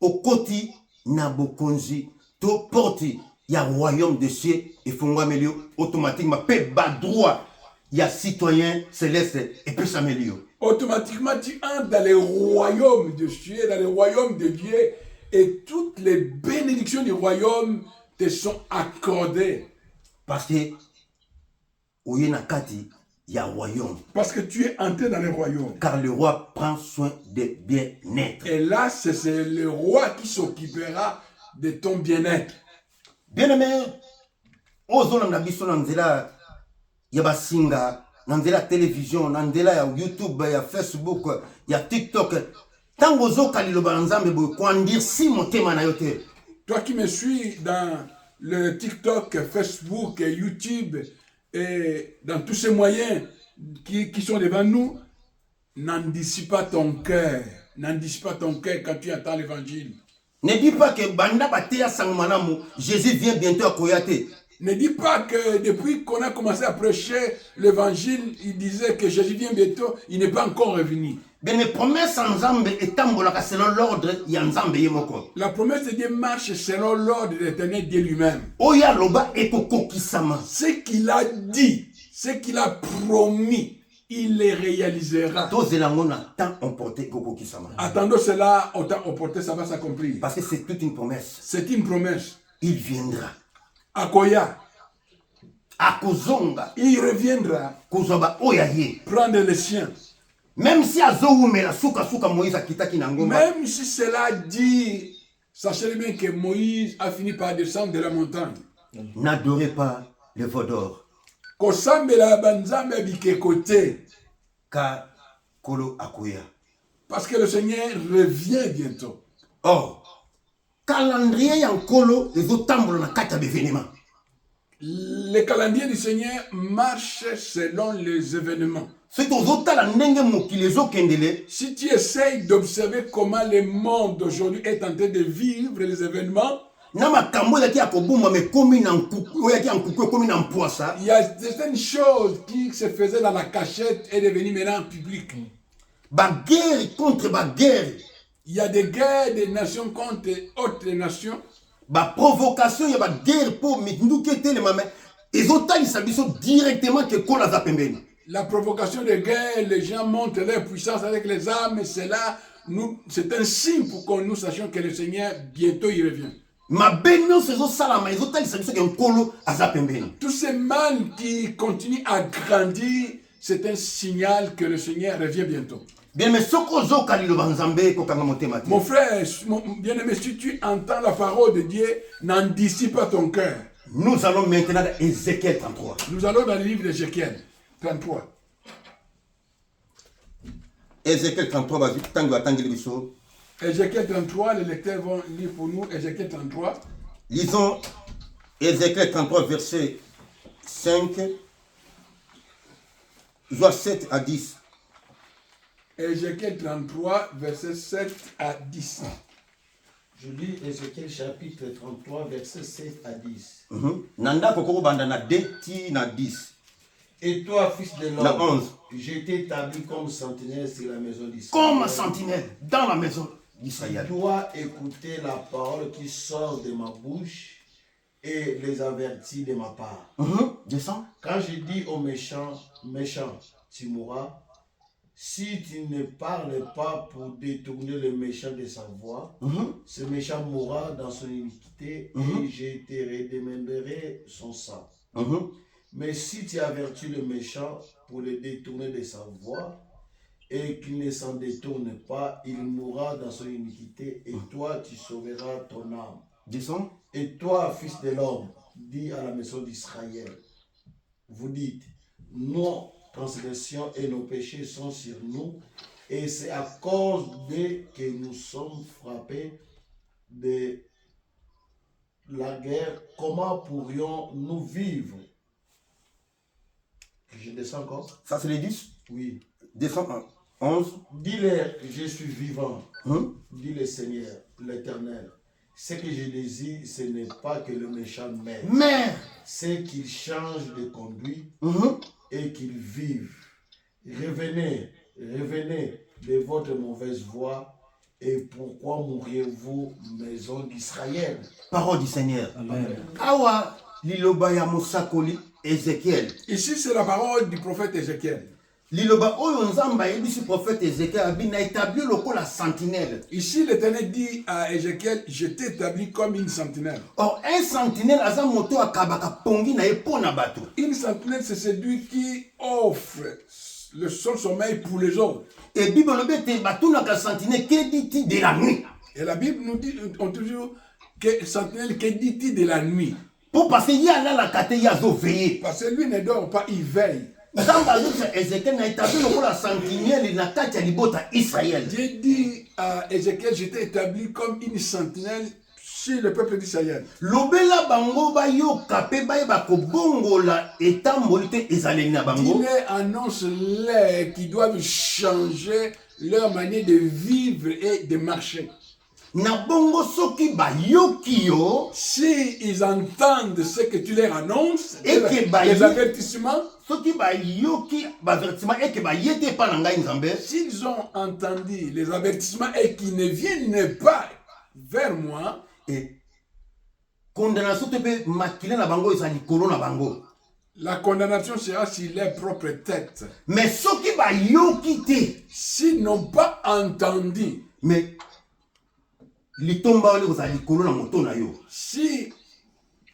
okoti na bokonzi to porte ya royaume de cieux efungwameli automatiquement pe ba droit ya citoyen céleste et puis s'améliore. automatiquement tu entres dans le royaume de Dieu, dans le royaume de Dieu, et toutes les bénédictions du royaume te sont accordées. Parce que oye na kati ya royaume. Parce que tu es entré dans le royaume. Car le roi prend soin de bien-être. Et là, c'est le roi qui s'occupera de ton bien-être. Bien-aimé, ozona na biso na nzela ya basinga, na nzela ya télévision, na nzela ya YouTube, ya Facebook, ya TikTok. Tango zoka liloba na Nzambe boye koandirsi motema na yo te. Toi qui me suis dans le TikTok, Facebook, YouTube, et dans tous ces moyens qui sont devant nous, n'endissipe pas ton cœur. N'endissipe pas ton cœur quand tu entends l'évangile. Ne dis pas que banda bateya sangmanamu, Jésus vient bientôt à Koyate. Ne dis pas que depuis qu'on a commencé à prêcher l'évangile, il disait que Jésus vient bientôt, il n'est pas encore revenu. Ben mes promesses en Nzambe etambolaka selon l'ordre ya Nzambe yemoko. La promesse de Dieu marche selon l'ordre de l'Éternel Dieu lui-même. Oya loba ekokokisama. Ce qu'il a dit, ce qu'il a promis, il les réalisera. Tozelango na temps emporté ekokokisama. Attendons cela au temps opportun, ça va s'accomplir. Parce que c'est toute une promesse. C'est une promesse. Il viendra. Akoya, Akozonga. il reviendra Kozoba oyaye. prendre les siens. Même si azowumela suka suka Moïse akitaki na ngomba. Même si cela dit, sachez bien que Moïse a fini par descendre de la montagne. N'adorez pas le veau d'or. Kosambela banzambe bikekote. Car Kolo akoya. Parce que le Seigneur revient bientôt. Or, calendrier ya Kolo ezotambola na kati ya bévénement. Le calendrier du Seigneur marche selon les événements. Si tozotala ndenge mokili ezokendele, Si tu essayes d'observer comment le monde d'aujourd'hui est en train de vivre les événements, na makambo ezaki ya kobuma me komi na nkuku, oyaki ya nkuku ekomi na mpwasa. il y a certaines choses qui se faisaient dans la cachette et devenues maintenant en public. Baguerre contre baguerre. Il y a des guerres des nations contre autres nations. Provocation ya baguerre po minduki etelema me ezotalisa biso directement ke Kolo aza pembeni. La provocation de guerre, les gens montrent leur puissance avec les armes, et c'est là, c'est un signe pour que nous sachions que le Seigneur, bientôt, il revient. Mabe nyonso ezosalama ezotalisa biso ke Nkolo aza pembeni. Tous ces mal qui continuent à grandir, c'est un signal que le Seigneur revient bientôt. Bien, mais soko zoka liloba Nzambe kokanga motema te. Mon frère, mon bien-aimé, si tu entends la parole de Dieu, n'anticipe pas ton cœur. Nous allons maintenant dans Ézéchiel 33. Nous allons dans le livre d'Ézéchiel 33. Ézéchiel 33, vas-y, tango atangeli biso. Ézéchiel 33, les lecteurs vont lire pour nous Ézéchiel 33. Lisons Ézéchiel 33, verset 5, soit 7 à 10. Ézéchiel 33, versets 7 à 10. Je lis Ézéchiel chapitre 33, versets 7 à 10. Nanda kokoko banda na 2 ti na 10. Et toi, fils de La l'homme, 11. j'ai été établi comme sentinelle sur la maison d'Israël. Comme sentinelle dans la maison Tu d'Israël. dois écouter la parole qui sort de ma bouche et les avertir de ma part. Descends. Quand je dis aux méchants, méchant, tu mourras, si tu ne parles pas pour détourner le méchant de sa voie, ce méchant mourra dans son iniquité et je te redemanderai son sang. Mais si tu avertis le méchant pour le détourner de sa voie, et qu'il ne s'en détourne pas, il mourra dans son iniquité, et toi, tu sauveras ton âme. Disons. Et toi, fils de l'homme, dis à la maison d'Israël, vous dites, nos transgressions et nos péchés sont sur nous, et c'est à cause de que nous sommes frappés de la guerre. Comment pourrions-nous vivre? Je descends encore. Ça, c'est les 10. Oui. Descends 11. Dis-leur, je suis vivant. Dit le Seigneur, l'Éternel. Ce que je désire, ce n'est pas que le méchant meure. Mais, C'est qu'il change de conduite et qu'il vive. Revenez de votre mauvaise voie. Et pourquoi mourriez-vous, maison d'Israël? parole du Seigneur. Amen. Awa, liloba ya Mosakoli, Ézéchiel. Ici, c'est la parole du prophète Ézéchiel. Liloba oyo nzamba yebisi prophète Ézéchiel abi na établi lokola sentinelle. Ici, l'Éternel dit à Ézéchiel, je t'ai établi comme une sentinelle. Or, un sentinelle aza moto akabaka pongi na ye pona bato. Une sentinelle, c'est celui qui offre le seul sommeil pour les autres. Et Bible te batunaka sentinelle que dit-il de la nuit. Et la Bible nous dit, on toujours que sentinelle, que dit-il de la nuit? Pour passer ya la la kate ya zo veiller. Parce que lui ne dort pas, il veille. Nzamba azokisa Ézéchiel na établi lokola sentinelle na kati ya libota Israël. Dieu dit à Ézéchiel, je t'ai établi comme une sentinelle sur le peuple d'Israël. Lobela bango bayoka pe bayeba kobongola etamboli te ezaleli na bango. Dis-leur, annonce-les qui doivent changer leur manière de vivre et de marcher. Na bongo soki bayoki yo, Si ils entendent ce que tu leur annonces, Et que bah, les il- avertissements, soki bayoki bavertissement eke bayete pa na ngai nzambe, s'ils ont entendu les avertissements et qu'ils ne viennent pas vers moi, et condamnation te pe makile na bango eza likolo na bango. la condamnation sera sur leur propre tête. Mais soki bayoki te, S'ils n'ont pas entendu, mais litomba ole kozala likolo na moto na yo. si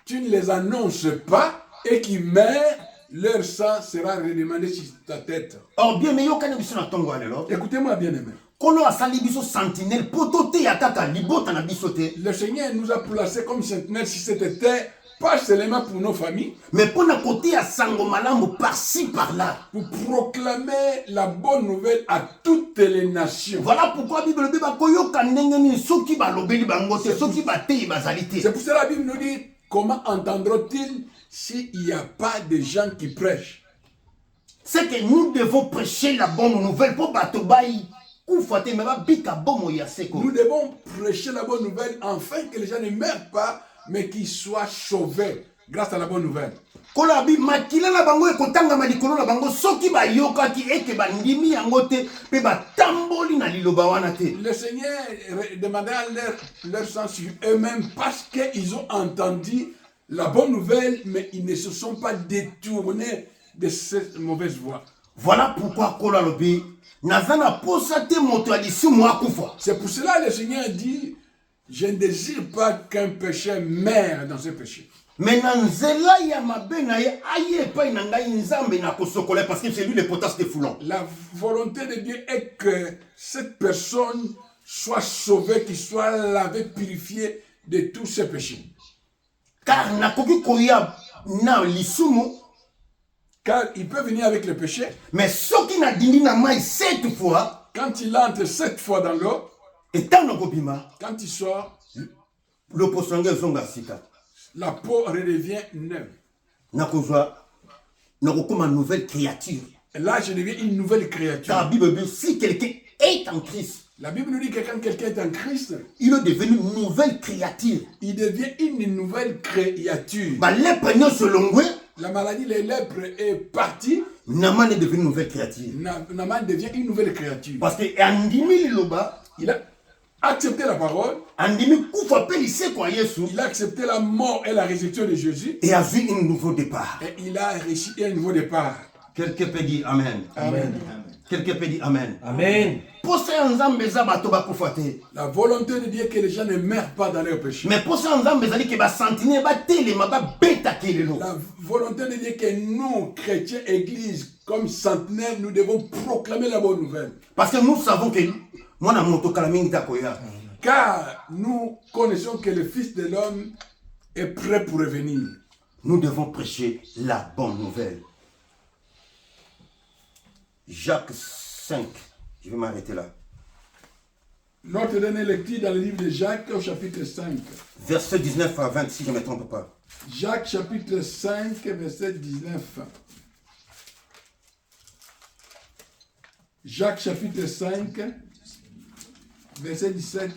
tu ne les annonces pas et qu'ils meurent, leur sang sera redemandé sur ta tête. Or bien mais yokani biso na ntongo ya lelo, Écoutez-moi bien aimé. kolo asali biso sentinelle poto te ya kaka libota na biso te, Le Seigneur nous a placés comme sentinelles sur cette terre, pas seulement pour nos familles, mais mpona koteya sango malamu par-ci par-là. pour proclamer la bonne nouvelle à toutes les nations. Voilà pourquoi Bible lobi bakoyoka ndenge nini soki balobeli bango te, soki bateyi bazali te. C'est pour cela que la Bible nous dit, comment entendront-ils s'il n'y a pas de gens qui prêchent? C'est que nous devons prêcher la bonne nouvelle pour bato bayi kufa te me babika bomo ya seko. Nous devons prêcher la bonne nouvelle afin que les gens ne meurent pas, mais qu'ils soient sauvés grâce à la bonne nouvelle. Kola bi makila na bango ekotangama likolo na bango soki bayokaki eke bandimi yango te pe batamboli na liloba wana te. Le Seigneur demandera leur sang sur eux-mêmes parce qu'ils ont entendu la bonne nouvelle, mais ils ne se sont pas détournés de cette mauvaise voie. Voilà pourquoi kola lobi nazana posa te moto ya lisumu akufa. C'est pour cela que le Seigneur dit, je ne désire pas qu'un pécheur meure dans ce péché. Mais na nzela ya mabe na ye aye epai na ngai nzambe na kosokola parce que c'est lui le potasse de foulon. La volonté de Dieu est que cette personne soit sauvée, qu'il soit lavé, purifié de tous ses péchés. Car nakoki koya na lisumu, Car il peut venir avec le péché. mais soki na dindi na mai 7 fois, Quand il entre 7 fois dans l'eau, etango nakobima, quand il sort, loposo yango ezonga sika. la peau redevient neuve. Nakozwa nakokoma nouvelle créature. Et là, je deviens une nouvelle créature. Car la Bible dit si quelqu'un est en Christ, La Bible nous dit que quand quelqu'un est en Christ, il est devenu une nouvelle créature. il devient une nouvelle créature. Bah lèpre nyonso longwe, La maladie, les lèpres est partie. Naman est devenu une nouvelle créature. Naaman devient une nouvelle créature. Parce que andimi liloba, Il a accepté la parole, andimi kufa pe liseko ya Yesu, il a accepté la mort et la résurrection de Jésus, et a vu un nouveau départ. et il a réussi un nouveau départ. Quelqu'un peut dire Amen. Amen. Quelqu'un peut dire Amen. Amen. Posa ya nzambe eza bato bakufa te. La volonté de Dieu est que les gens ne meurent pas dans leur péché. Mais posa ya nzambe ezali ke basantine batelema babeta kelelo. La volonté de Dieu est que nous, chrétiens, église, comme centenaires, nous devons proclamer la bonne nouvelle. Parce que nous savons que moi, na moto kalamingi takoya. Car nous connaissons que le Fils de l'homme est prêt pour revenir. Nous devons prêcher la bonne nouvelle. Jacques 5. Je vais m'arrêter là. Notre dernière lecture dans le livre de Jacques au chapitre 5. Verset 19 à 20, si je ne me trompe pas. Jacques chapitre 5, verset 19. Jacques chapitre 5, verset 17.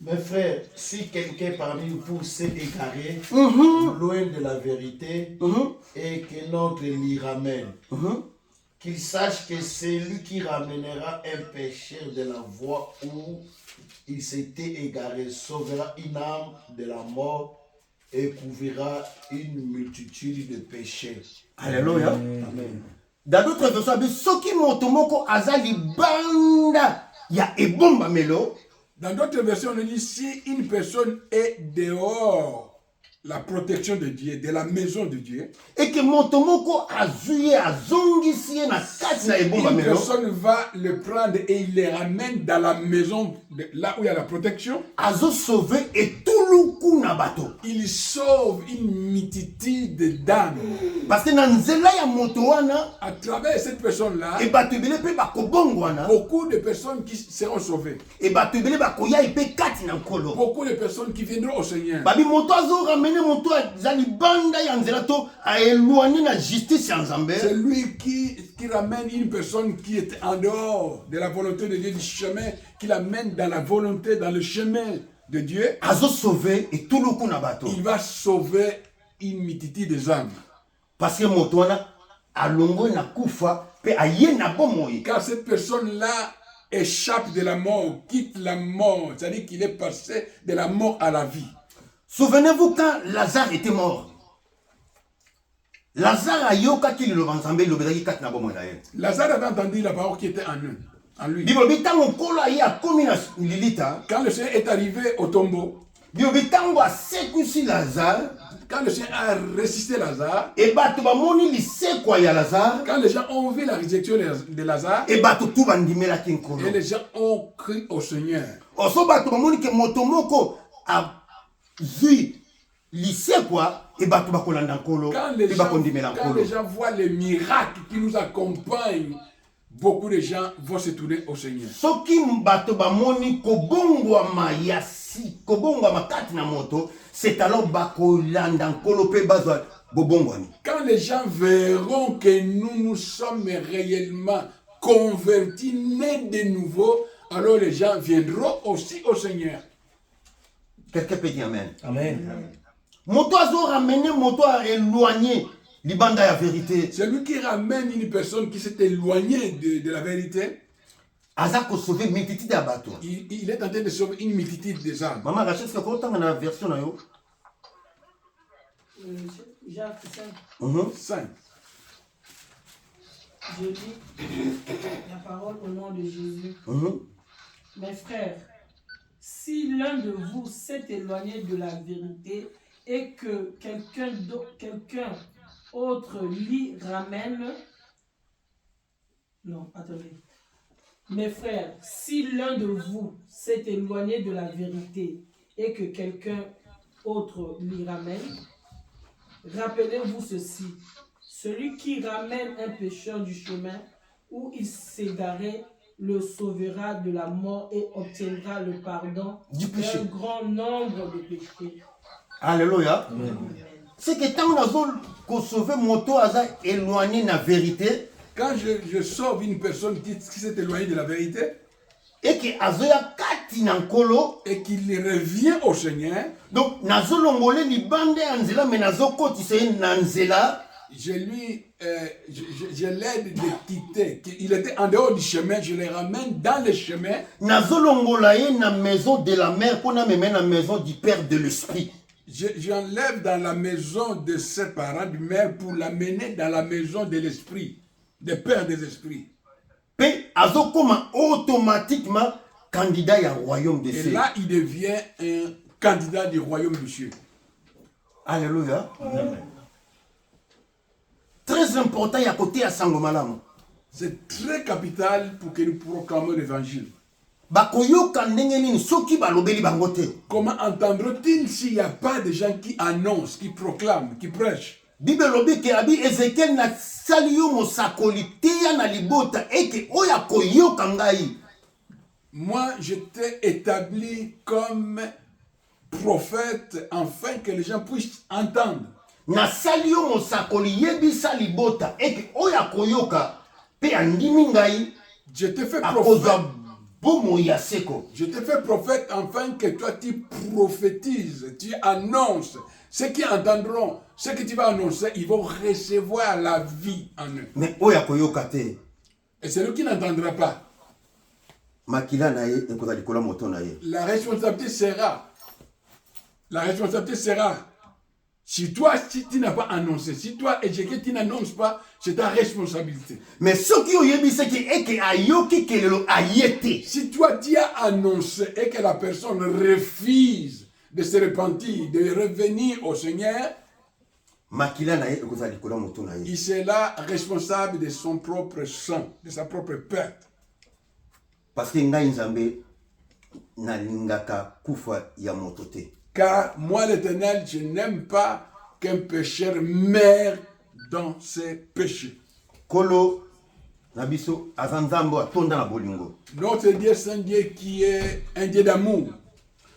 Mes frères, si quelqu'un parmi vous s'est égaré loin de la vérité et que notre l'y ramène, qu'il sache que c'est lui qui ramènera un pécheur de la voie où il s'était égaré, sauvera une âme de la mort et couvrira une multitude de péchés. Alléluia. Amen. Dans d'autres versions, ceux qui montent azali banda ya ebomba melo. Dans d'autres versions, on dit si une personne est dehors la protection de Dieu, de la maison de Dieu, Et que montomoko azuye azongisi na kati na ebomba une melo. personne va le prendre et il les ramène dans la maison, là où il y a la protection. Azo sauver et tuluku na bato. Il sauve une multitude d'âmes. Parce que na nzela ya moto wana À travers cette personne-là, e bato ebele pe bakobongwana beaucoup de personnes qui seront sauvées. e bato ebele bakoya epe kati na nkolo. Beaucoup de personnes qui viendront au Seigneur. Babi moto azo ramene moto azali banda ya nzela to aéloigné na justice ya Nzambe. C'est lui qui ramène une personne qui est en dehors de la volonté de Dieu, du chemin, qui l'amène dans la volonté, dans le chemin de Dieu. Azo sauver et tuluku na bato. Il va sauver une multitude des âmes. Parce que moto wana alongo na kufa pe aye na bomoi. Car cette personne-là échappe de la mort, quitte la mort, c'est-à-dire qu'il est passé de la mort à la vie. Souvenez-vous quand Lazare était mort. Lazare a yoka ki liloba Nzambe lobelaki kati na bomoi na ye. Lazare avait entendu la parole qui était en eux, en lui. Bible tango nkolo aye akomi na lilita. Quand le Seigneur est arrivé au tombeau, Bible tango asekusi Lazare. quand le Seigneur a ressuscité Lazare, E bato bamoni lisekwa ya Lazare. quand les gens ont vu la résurrection de Lazare, E bato tu bandimelaki nkolo. et les gens ont crié au Seigneur. Oso bato bamoni ke moto moko azwi lisekwa e bato bakolanda nkolo Quand les, e bakondimela quand nkolo. les gens voient les miracles qui nous accompagnent, beaucoup de gens vont se tourner au Seigneur. Soki bato bamoni kobongwama yasi kobongwama kati na moto, c'est alors bakolanda nkolo pe bazwa bobongwani. Quand les gens verront que nous sommes réellement convertis, nés de nouveau, alors les gens viendront aussi au Seigneur. Quelqu'un peut dire amen. Amen. Moto azo ramener moto a éloigné libanda ya vérité. Celui qui ramène une personne qui s'est éloignée de la vérité, Aza ko sauver multitude ya bato. il est en train de sauver une multitude des âmes. Maman Rachel, est-ce que vous avez la version na yo? Jacques 5, 5. je lis la parole au nom de Jésus. Mes frères, si l'un de vous s'est éloigné de la vérité et que quelqu'un autre l'y ramène, non, attendez. Mes frères, si l'un de vous s'est éloigné de la vérité et que quelqu'un autre l'y ramène, rappelez-vous ceci, celui qui ramène un pécheur du chemin où il s'égarait le sauvera de la mort et obtiendra le pardon Du péché. d'un grand nombre de péchés. Alléluia. Amen. C'est que tant qu'on sauver moto aza éloigné de la vérité Quand je sauve une personne qui s'est éloignée de la vérité et que azoya kati na nkolo, et qu'il revient au Seigneur, donc nazo longole libande ya nzela mais nazo kotisa ye na nzela. je l'aide de quitter. Il était en dehors du chemin, je le ramène dans le chemin. Nazo longola ye na maison de la mère pour na me mettre na maison du père de l'esprit. J'enlève dans la maison de ses parents, du mère, pour l'amener dans la maison de l'esprit, des pères des esprits. Pe azo koma automatiquement candidat ya royaume de Et cieux. là, il devient un candidat du royaume de Dieu. Alléluia. très important ya côté ya sango malamu. C'est très capital pour que nous proclamons l'évangile. Bakoyoka ndenge nini soki balobeli bango te. Comment entendront-ils s'il n'y a pas de gens qui annoncent, qui proclament, qui prêchent? Bible lobi ke abi Ezekiel na sali yo mosakoli teya na libota eke oya koyoka ngai. Moi, j'étais établi comme prophète afin que les gens puissent entendre. Na sali yo mosakoli yebisa libota eke oya koyoka pe andimi ngai. Je te fais Akozwa prophète. bomo ya seko. Je te fais prophète afin que toi tu prophétises, tu annonces. Ceux qui entendront, ce que tu vas annoncer, ils vont recevoir la vie en eux. Mais oya koyoka te. Et celui qui n'entendra pas, Makila na ye ekoza likola moto na ye. la responsabilité sera, si toi, si tu n'as pas annoncé, si toi, et que tu n'annonces pas, c'est ta responsabilité. Mais soki oyebisa ke eke ayoki kelelo ayete. Si toi, tu as annoncé et que la personne refuse de se repentir, de revenir au Seigneur, Makila na ye ekoza likola moto na ye. il sera responsable de son propre sang, de sa propre perte. Parce que ngai nzambe nalingaka kufa ya moto te. Car moi, l'Éternel, je n'aime pas qu'un pécheur meure dans ses péchés. Kolo na biso azanzambo atonda na bolingo. Notre Dieu, c'est un Dieu qui est un Dieu d'amour.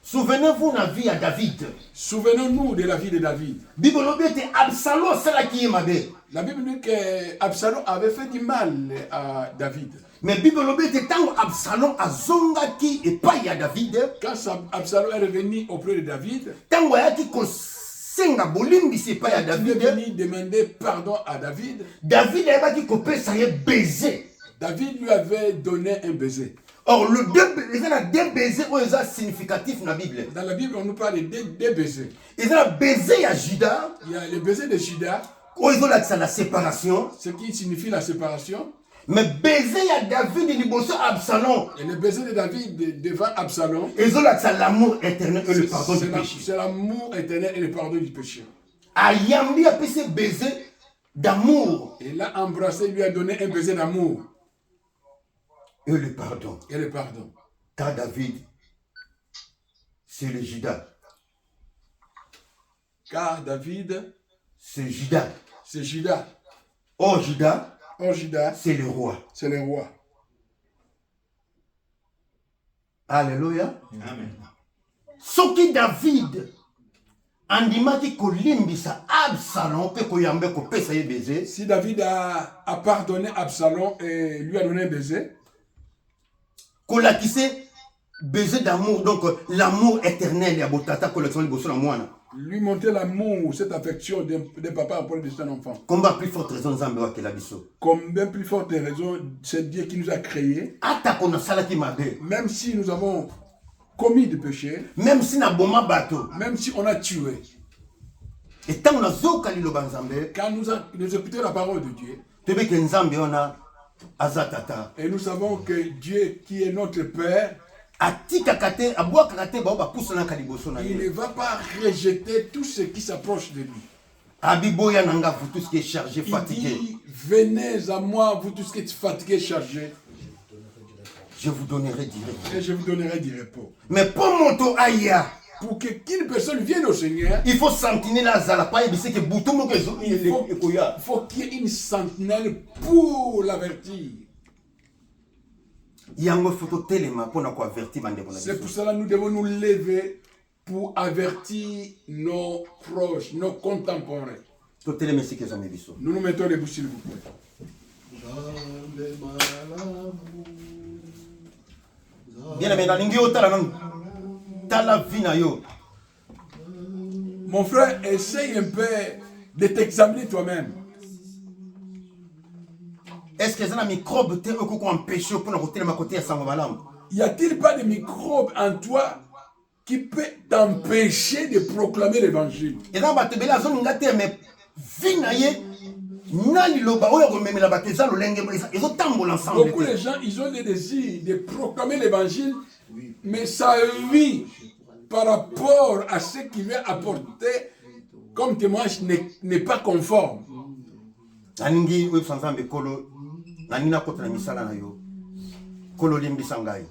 Souvenez-vous na vie à David. Souvenons-nous de la vie de David. Bible lobi ete Absalom asalaki ye mabe. La Bible dit qu'Absalom avait fait du mal à David. Mais Bible lobi ete tango Absalom azongaki epai ya David. Quand Absalom est revenu auprès de David, Tango ayaki kosenga bolimbisi epai ya il est David. venu demander pardon à David. David ayebaki kopesa ye baiser. David lui avait donné un baiser. Or le deux baisers oyo eza significatif na Bible. Dans la Bible, on nous parle de deux baisers. Eza na baiser ya Juda Il y a le baiser de Judas, oyo ezolakisa la séparation. ce qui signifie la séparation, Mais baiser ya David liboso Absalom et le baiser de David devant Absalom. ezolakisa l'amour éternel et le pardon du péché. C'est l'amour éternel et le pardon du péché. Ayambi apesi baiser d'amour Il l'a embrassé, il lui a donné un baiser d'amour et le pardon. et le pardon. Car David, c'est le Judas. Car David, C'est Judas. c'est Judas. Oh Judas, Or Judas, c'est le roi. c'est le roi. Alléluia. Amen. Soki David andimaki kolimbisa Absalom pe koyambe kopesa ye baiser. Si David a pardonné Absalom et lui a donné un baiser, Kolakise baiser d'amour, donc l'amour éternel ya botata collection liboso na mwana. lui montrer l'amour, cette affection d'un papa auprès de son enfant. Combat plus forte raison nzambe wakela biso. Comme bien plus forte raison, c'est Dieu qui nous a créés. Ata kona salaki mabe. Même si nous avons commis des péchés, Même si na boma bato. même si on a tué, Et tant na zoka liloba nzambe, quand nous écoutons la parole de Dieu, tebe ke nzambe ona azatata. et nous savons que Dieu qui est notre Père, Atika kate abwaka kate ba ba pusana ka liboso na il ne ye. va pas rejeter tout ce qui s'approche de lui. Abiboya nanga vous tout ce qui est chargé, Il fatigué. dit, venez à moi, vous tous qui êtes fatigués, chargés, Je vous donnerai direct. et je vous donnerai du repos. Mais pour moto aya, Pour qu'une personne vienne au Seigneur, il faut sentinelle la zala pa yebise ke butu moko ezo ekoya. il faut qu'il y ait une sentinelle pour l'avertir. Yango foto telema pona ko avertir bande bona C'est pour biso. cela que nous devons nous lever pour avertir nos proches, nos contemporains. To telema sike za biso. Nous nous mettons debout, s'il vous plaît. Bien aimé, nalingi otala nan tala vina yo. Mon frère, essaye un peu de t'examiner toi-même. Est-ce que zana microbe te okoko empêcher pona ko telema côté ya sango malamu? Y a-t-il pas de microbes en toi qui peut t'empêcher de proclamer l'évangile? Et là bato bela zone ngate mais vina ye nali loba oyo ko memela bato za lolenge ezo tambola ensemble. Beaucoup de gens, ils ont le désir de proclamer l'évangile, mais sa vie par rapport à ce qu'il veut apporter comme témoignage n'est pas conforme. naningi websa nzambe kolo nanina kota na misala na yo kolo limbisa ngai.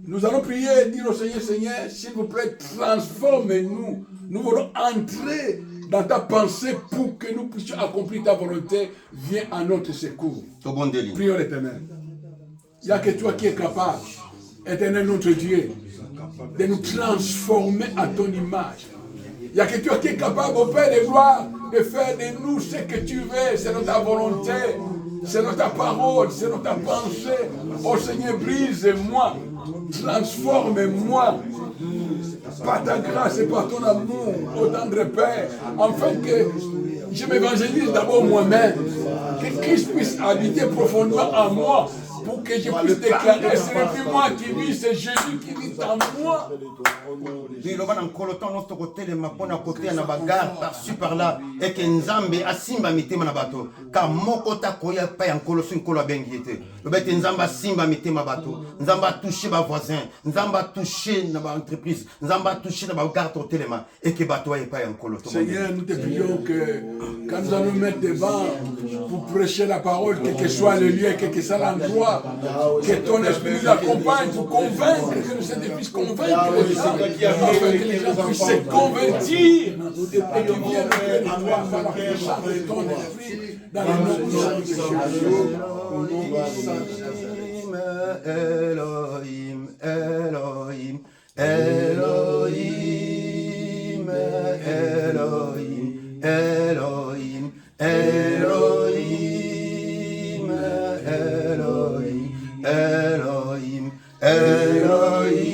Nous allons prier, dire au Seigneur, Seigneur, s'il vous plaît, transforme-nous. Nous voulons entrer dans ta pensée pour que nous puissions accomplir ta volonté. Viens à notre secours. Prions l'Éternel. Il n'y a que toi qui es capable, Éternel notre Dieu, de nous transformer à ton image. Il n'y a que toi qui es capable, au Père de gloire, de faire de nous ce que tu veux. C'est notre volonté, c'est notre parole, c'est notre pensée. Oh Seigneur, brise-moi, transforme-moi par ta grâce et par ton amour, ô tendre Père, afin que je m'évangélise d'abord moi-même, que Christ puisse habiter profondément en moi, pour que je puisse déclarer, ce n'est plus moi qui vis, c'est Jésus qui vit en moi. Par-ci par-là, et que Nzambe asimba mitema na bato, ka moko ta koya pa ya nkolo sin nkolo bengi ete. Le bete Nzamba simba mitema bato, Nzamba toucher ba voisin, Nzamba toucher na ba entreprise, Nzamba toucher na ba garde au téléma, et que bato ya pa ya nkolo. Seigneur, nous te prions que quand nous allons mettre devant pour prêcher la parole, quel que soit le lieu, quel que soit l'endroit, que ton esprit nous accompagne pour convaincre, que nous puissions convaincre les gens, afin que les gens puissent se convertir et qu'ils viennent auprès de toi par la puissance de ton esprit dans le nom de Jésus. Elohim, Elohim, Elohim, Elohim, Elohim, Elohim, Elohim, Elohim, Elohim,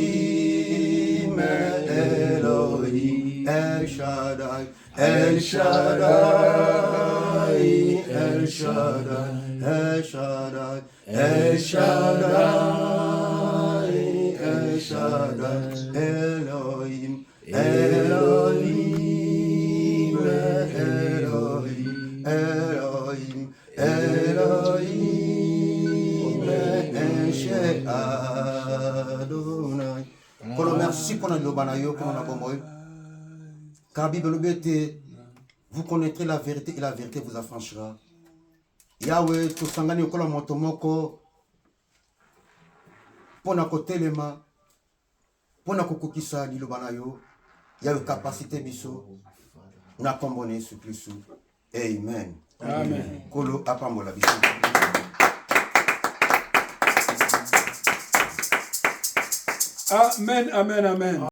Elohim, El Shaddai, El Shaddai, El Shaddai, El Shaddai, El Shaddai, El Shaddai, Elohim, Elohim, Elohim, Elohim, Elohim, El Shaddai. Kolo merci pour notre lobanayo, pour notre bomoy. Car la Bible dit, vous connaîtrez la vérité et la vérité vous affranchira. Yahweh, tout sangani okola motomoko, pona kotelema, pona kokokisa lilobanayo, Yahweh capacité biso, na kombone Yesu Kristu. Amen. Amen. Kolo apambola biso. Amen, amen, amen.